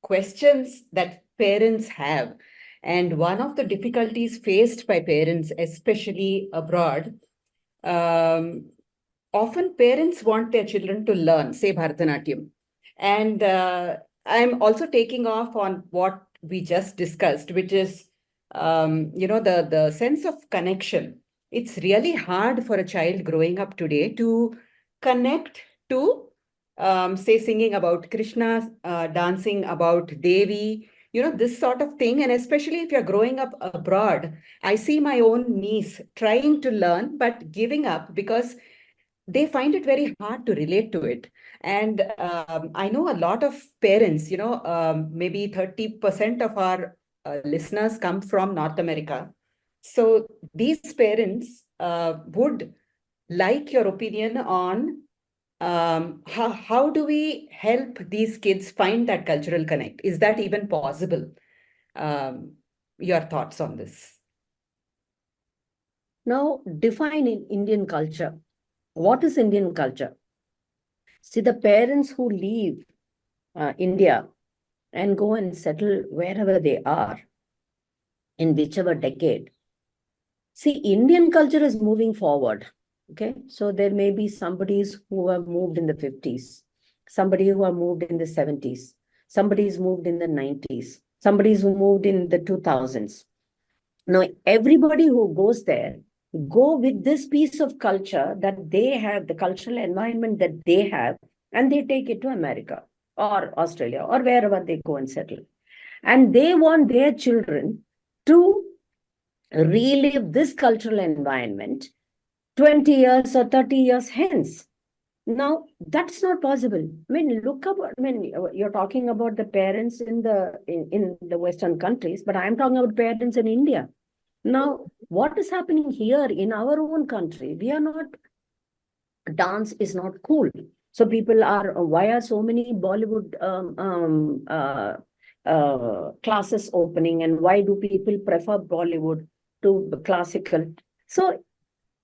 questions that parents have. And one of the difficulties faced by parents, especially abroad, often parents want their children to learn, say, Bharatanatyam. And I'm also taking off on what we just discussed, which is, the sense of connection. It's really hard for a child growing up today to connect to, say, singing about Krishna, dancing about Devi, this sort of thing. And especially if you're growing up abroad, I see my own niece trying to learn, but giving up because they find it very hard to relate to it. And I know a lot of parents, maybe 30% of our listeners come from North America. So these parents would like your opinion on how do we help these kids find that cultural connect? Is that even possible? Your thoughts on this? Now, define in Indian culture. What is Indian culture? See, the parents who leave India and go and settle wherever they are, in whichever decade. See, Indian culture is moving forward. Okay, so there may be somebody who have moved in the 50s, somebody who have moved in the 70s, somebody's moved in the 90s, somebody's who moved in the 2000s. Now, everybody who goes there go with this piece of culture that they have, the cultural environment that they have, and they take it to America or Australia or wherever they go and settle. And they want their children to relive this cultural environment 20 years or 30 years hence. Now, that's not possible. I mean, you're talking about the parents in the Western countries, but I'm talking about parents in India. Now, what is happening here in our own country? Dance is not cool. So people why are so many Bollywood classes opening, and why do people prefer Bollywood to classical? So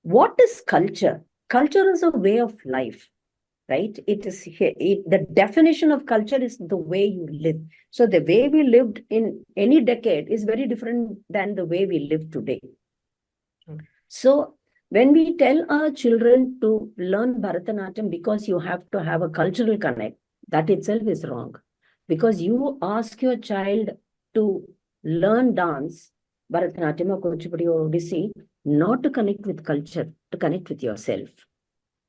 what is culture? Culture is a way of life, right? The definition of culture is the way you live. So the way we lived in any decade is very different than the way we live today. So when we tell our children to learn Bharatanatyam because you have to have a cultural connect, that itself is wrong. Because you ask your child to learn dance, Bharatanatyam or Kuchipudi or Odissi, not to connect with culture, to connect with yourself.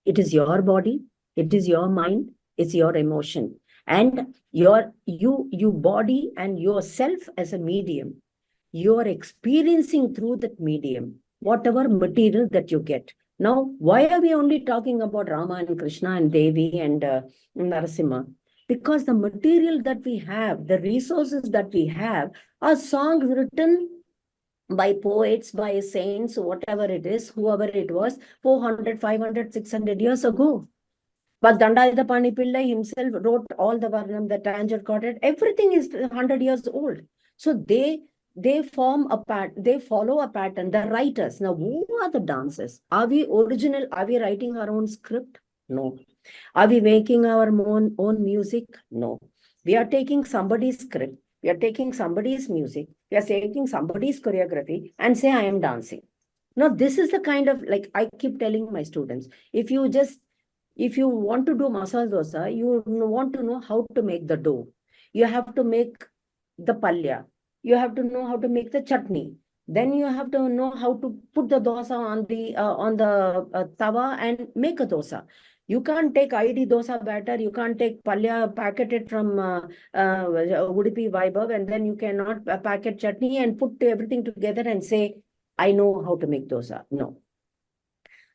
It is your body, it is your mind, it's your emotion, and you body and yourself as a medium. You are experiencing through that medium whatever material that you get. Now, why are we only talking about Rama and Krishna and Devi and Narasimha? Because the material that we have, the resources that we have, are songs written by poets, by saints, whatever it is, whoever it was, 400, 500, 600 years ago. But Dandayatapani Pillai himself wrote all the Varnam, the Tanjore Quartet, everything is 100 years old. So they form a pattern, they follow a pattern, the writers. Now, who are the dancers? Are we original? Are we writing our own script? No. Are we making our own music? No. We are taking somebody's script, we are taking somebody's music, we are taking somebody's choreography and say, I am dancing. Now, this is the kind of, like I keep telling my students, if you want to do masala dosa, you want to know how to make the dough. You have to make the palya. You have to know how to make the chutney. Then you have to know how to put the dosa on the tawa and make a dosa. You can't take ID dosa batter. You can't take palya packeted from Udupi Vaibhav, and then you cannot packet chutney and put everything together and say, I know how to make dosa. No.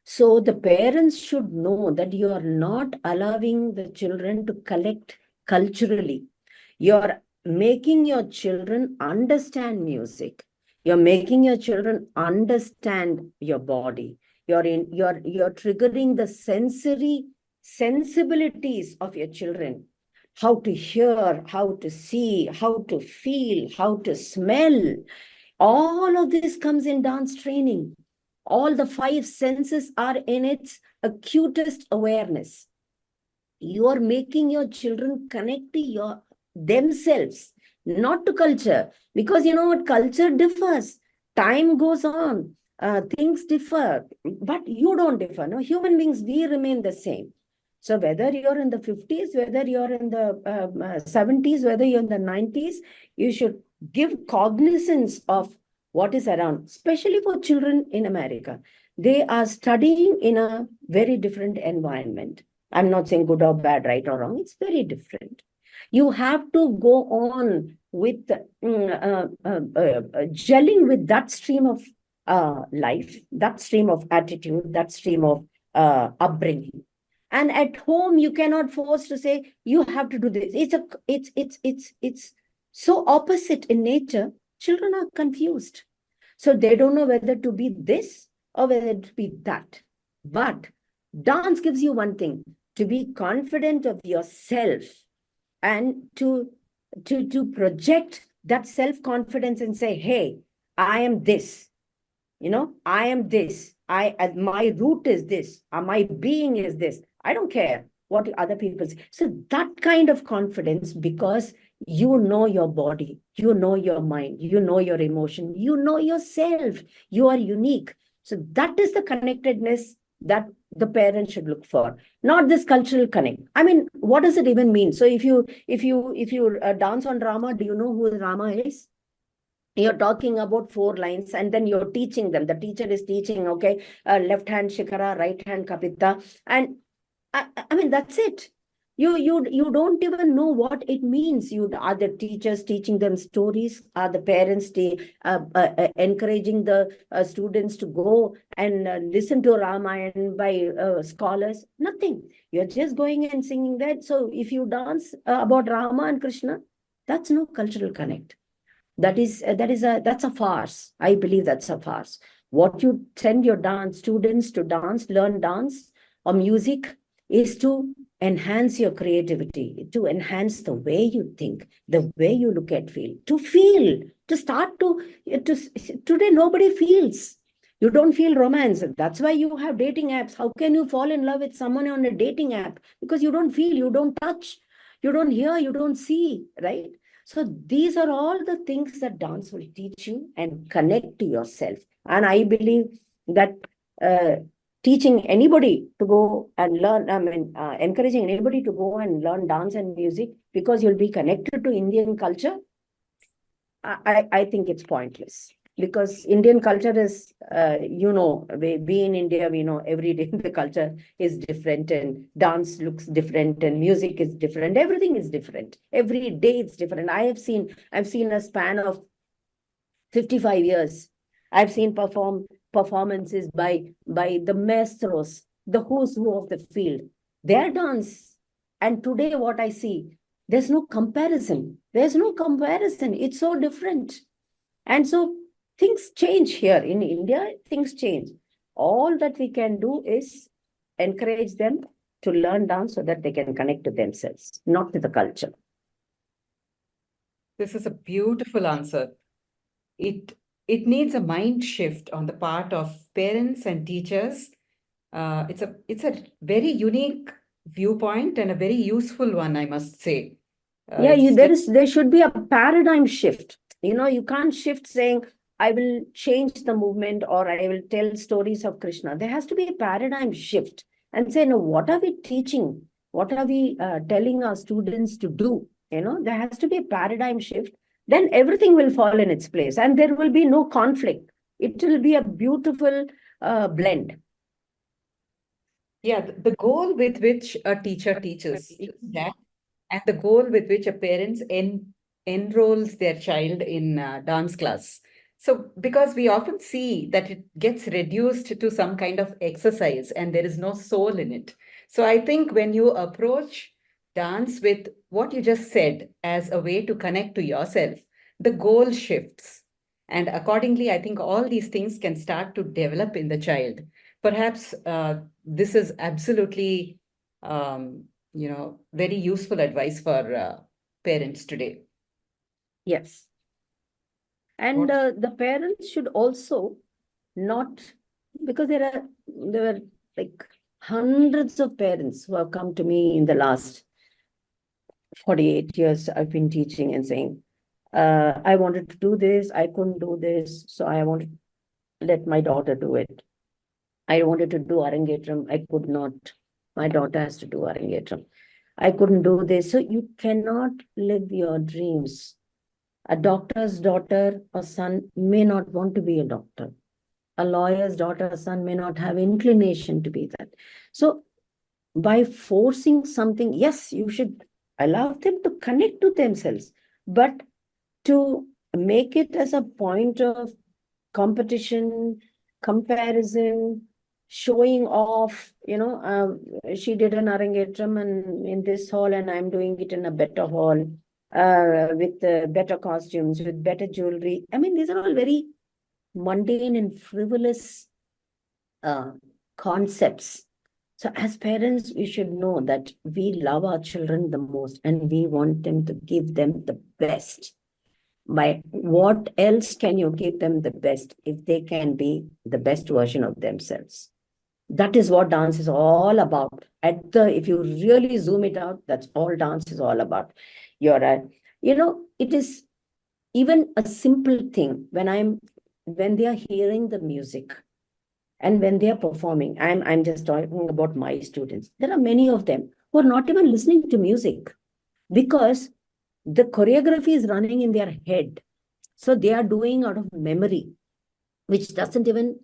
So the parents should know that you are not allowing the children to collect culturally. You're making your children understand music. You're making your children understand your body. You're triggering the sensory sensibilities of your children. How to hear, how to see, how to feel, how to smell. All of this comes in dance training. All the 5 senses are in its acutest awareness. You are making your children connect to themselves, not to culture. Because you know what? Culture differs. Time goes on. Things differ. But you don't differ. No, human beings, we remain the same. So whether you're in the 50s, whether you're in the 70s, whether you're in the 90s, you should give cognizance of what is around, especially for children in America. They are studying in a very different environment. I'm not saying good or bad, right or wrong. It's very different. You have to go on with gelling with that stream of life, that stream of attitude, that stream of upbringing. And at home, you cannot force to say you have to do this. It's so opposite in nature. Children are confused, so they don't know whether to be this or whether to be that. But dance gives you one thing: to be confident of yourself and to project that self-confidence and say, hey, I am this. I am this. My root is this. My being is this. I don't care what other people say. So that kind of confidence, because you know your body, you know your mind, you know your emotion, you know yourself. You are unique. So that is the connectedness that the parents should look for, not this cultural connect. I mean, what does it even mean? So if you dance on Rama, do you know who Rama is? You're talking about 4 lines and then you're teaching them. The teacher is teaching, okay, left hand Shikara, right hand Kapita. And I mean, that's it. You don't even know what it means. Are the teachers teaching them stories? Are the parents encouraging the students to go and listen to Ramayana by scholars? Nothing. You're just going and singing that. So if you dance about Rama and Krishna, that's no cultural connect. That's a farce. I believe that's a farce. What you send your students to dance, learn dance or music, is to enhance your creativity, to enhance the way you think, the way you look at feel, to start to today nobody feels. You don't feel romance. That's why you have dating apps. How can you fall in love with someone on a dating app? Because you don't feel, you don't touch, you don't hear, you don't see, right? So these are all the things that dance will teach you and connect to yourself. And I believe that teaching anybody to go and learn, encouraging anybody to go and learn dance and music because you'll be connected to Indian culture, I think it's pointless. because Indian culture is, we in India, we know every day the culture is different and dance looks different and music is different. Everything is different. Every day it's different. I've seen a span of 55 years. I've seen performances by the maestros, the who's who of the field. Their dance. And today what I see, there's no comparison. There's no comparison. It's so different. And so things change here in India, things change. All that we can do is encourage them to learn dance so that they can connect to themselves, not to the culture. This is a beautiful answer. It needs a mind shift on the part of parents and teachers. It's a very unique viewpoint and a very useful one, I must say. Yeah, It's there should be a paradigm shift. You can't shift saying, I will change the movement or I will tell stories of Krishna. There has to be a paradigm shift and say, no, what are we teaching? What are we telling our students to do? There has to be a paradigm shift. Then everything will fall in its place and there will be no conflict. It will be a beautiful blend. Yeah, the goal with which a teacher teaches that, and the goal with which a parents enrolls their child in dance class. So, because we often see that it gets reduced to some kind of exercise and there is no soul in it. So, I think when you approach dance with what you just said as a way to connect to yourself, the goal shifts. And accordingly, I think all these things can start to develop in the child. Perhaps this is absolutely, very useful advice for parents today. Yes. And the parents should also not, because there were like hundreds of parents who have come to me in the last 48 years I've been teaching and saying, I wanted to do this, I couldn't do this, so I wanted to let my daughter do it. I wanted to do Arangetram, I could not. My daughter has to do Arangetram. I couldn't do this. So you cannot live your dreams. A doctor's daughter or son may not want to be a doctor. A lawyer's daughter or son may not have inclination to be that. So by forcing something, yes, you should allow them to connect to themselves, but to make it as a point of competition, comparison, showing off, she did an Arangetram and in this hall and I'm doing it in a better hall, with better costumes, with better jewelry. I mean, these are all very mundane and frivolous concepts. So as parents, we should know that we love our children the most and we want them to give them the best. By what else can you give them the best if they can be the best version of themselves? That is what dance is all about. If you really zoom it out, that's all dance is all about. It is even a simple thing when they are hearing the music and when they are performing. I'm just talking about my students. There are many of them who are not even listening to music because the choreography is running in their head. So they are doing out of memory, which doesn't even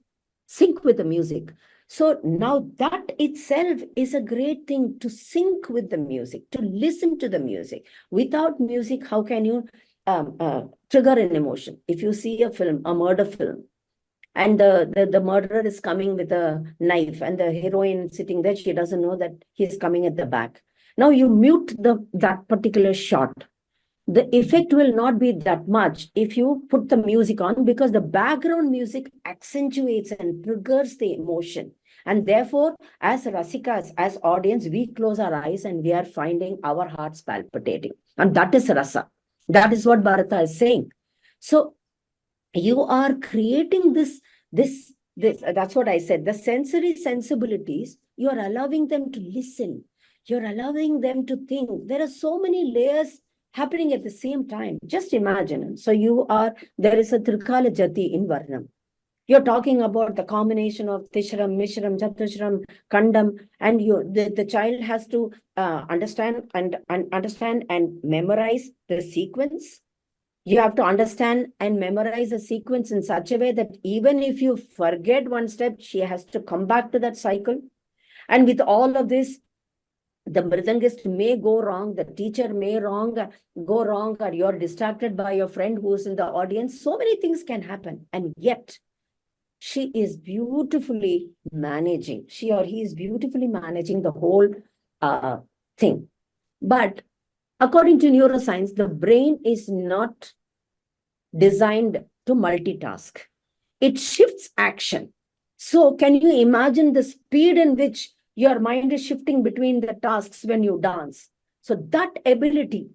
sync with the music. So now that itself is a great thing, to sync with the music, to listen to the music. Without music, how can you trigger an emotion? If you see a film, a murder film, and the murderer is coming with a knife and the heroine sitting there, she doesn't know that he's coming at the back. Now you mute that particular shot. The effect will not be that much if you put the music on, because the background music accentuates and triggers the emotion. And therefore, as rasikas, as audience, we close our eyes and we are finding our hearts palpitating. And that is rasa. That is what Bharata is saying. So you are creating this, that's what I said, the sensory sensibilities, you are allowing them to listen. You're allowing them to think. There are so many layers happening at the same time. Just imagine. So there is a Trikala Jati in Varnam. You're talking about the combination of Tishram, Mishram, Chatushram, Kandam, and the child has to understand and memorize the sequence. You have to understand and memorize a sequence in such a way that even if you forget one step, she has to come back to that cycle. And with all of this, the mridangist may go wrong, the teacher may go wrong, or you're distracted by your friend who's in the audience. So many things can happen. And yet, she is beautifully managing, she or he is beautifully managing the whole thing. But according to neuroscience, the brain is not designed to multitask. It shifts action. So can you imagine the speed in which your mind is shifting between the tasks when you dance? So that ability,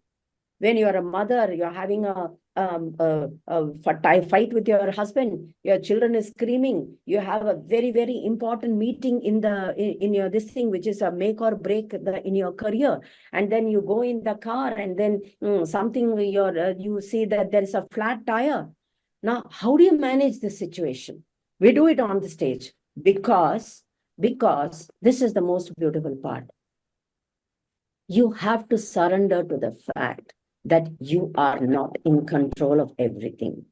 when you're a mother, you're having a fight with your husband, your children is screaming, you have a very, very important meeting in your this thing, which is a make or break in your career. And then you go in the car and then you see that there is a flat tire. Now, how do you manage this situation? We do it on the stage because this is the most beautiful part. You have to surrender to the fact that you are not in control of everything.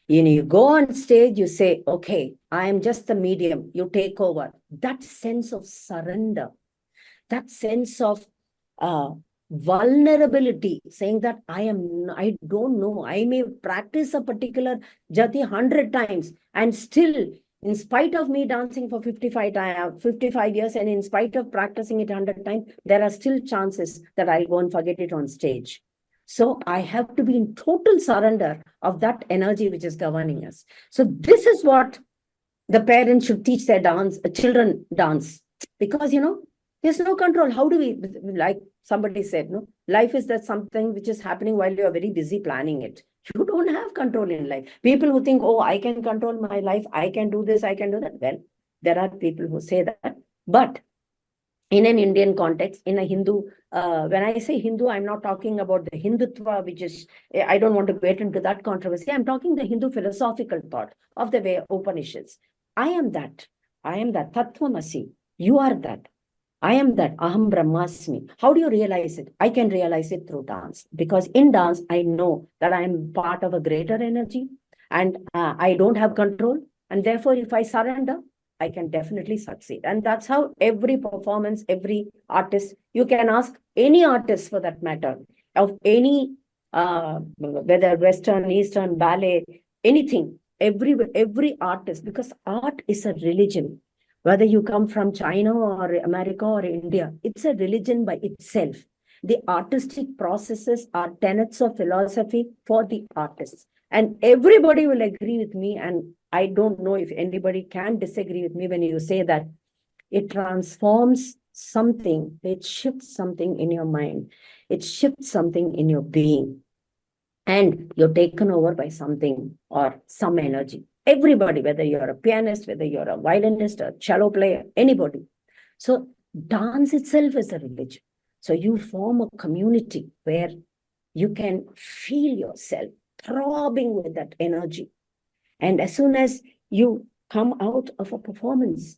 You go on stage, you say, okay, I am just the medium, you take over. That sense of surrender, that sense of vulnerability, saying that I don't know, I may practice a particular jati 100 times and still, in spite of me dancing for 55 years and in spite of practicing it 100 times, there are still chances that I'll go and forget it on stage. So I have to be in total surrender of that energy which is governing us. So this is what the parents should teach their children dance, because, there's no control. How do we, like somebody said, no, life is that something which is happening while you're very busy planning it. You don't have control in life. People who think, oh, I can control my life, I can do this, I can do that. Well, there are people who say that. But in an Indian context, in a Hindu, when I say Hindu, I'm not talking about the Hindutva, which is, I don't want to get into that controversy. I'm talking the Hindu philosophical thought of the way Upanishads. I am that. Tattvamasi. You are that. I am that. Aham Brahmasmi. How do you realize it? I can realize it through dance. Because in dance, I know that I am part of a greater energy and I don't have control. And therefore, if I surrender, I can definitely succeed. And that's how every performance, every artist, you can ask any artist for that matter, of any, whether Western, Eastern, ballet, anything, every artist, because art is a religion. Whether you come from China or America or India, it's a religion by itself. The artistic processes are tenets of philosophy for the artists. And everybody will agree with me. And I don't know if anybody can disagree with me when you say that it transforms something, it shifts something in your mind, it shifts something in your being. And you're taken over by something or some energy. Everybody, whether you're a pianist, whether you're a violinist, a cello player, anybody. So dance itself is a religion. So you form a community where you can feel yourself throbbing with that energy. And as soon as you come out of a performance,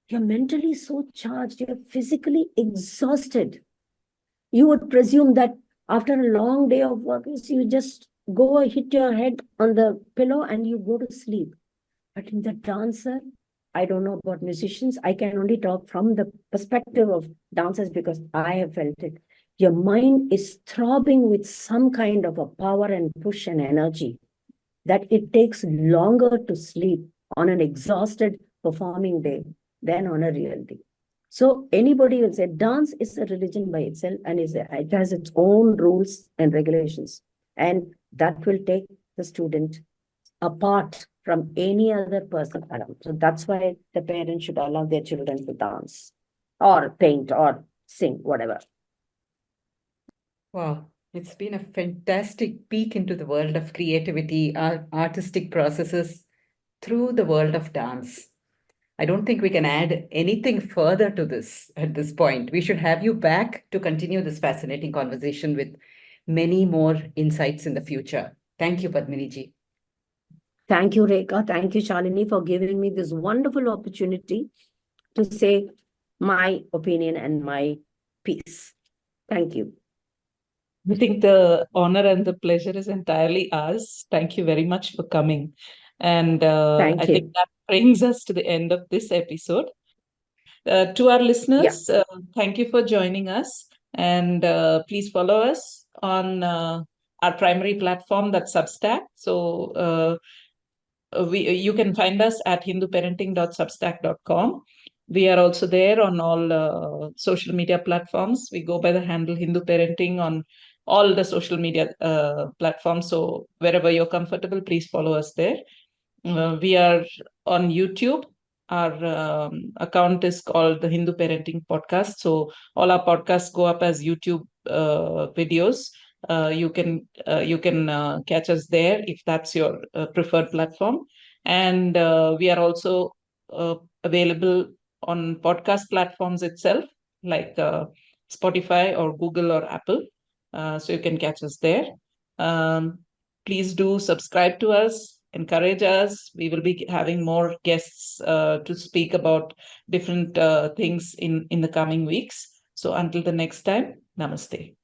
you're mentally so charged, you're physically exhausted. You would presume that after a long day of work, you just go hit your head on the pillow and you go to sleep. But in the dancer, I don't know about musicians. I can only talk from the perspective of dancers because I have felt it. Your mind is throbbing with some kind of a power and push and energy that it takes longer to sleep on an exhausted performing day than on a real day. So anybody will say dance is a religion by itself and it has its own rules and regulations. And that will take the student apart from any other person around. So that's why the parents should allow their children to dance or paint or sing, whatever. Wow, it's been a fantastic peek into the world of creativity, artistic processes through the world of dance. I don't think we can add anything further to this at this point. We should have you back to continue this fascinating conversation with many more insights in the future. Thank you, Padmini ji. Thank you, Rekha. Thank you, Shalini, for giving me this wonderful opportunity to say my opinion and my piece. Thank you. I think the honor and the pleasure is entirely ours. Thank you very much for coming. And Thank I you. think that brings us to the end of this episode. To our Yeah. listeners, thank you for joining us. And please follow us on our primary platform, that's Substack. So you can find us at hinduparenting.substack.com. We are also there on all social media platforms. We go by the handle Hindu Parenting on all the social media platforms. So wherever you're comfortable, please follow us there. We are on YouTube. Our account is called the Hindu Parenting Podcast. So all our podcasts go up as YouTube videos. You can catch us there if that's your preferred platform. And we are also available on podcast platforms itself, like Spotify or Google or Apple. So you can catch us there. Um, Please do subscribe to us, encourage us. We will be having more guests to speak about different things in the coming weeks. So until the next time, namaste.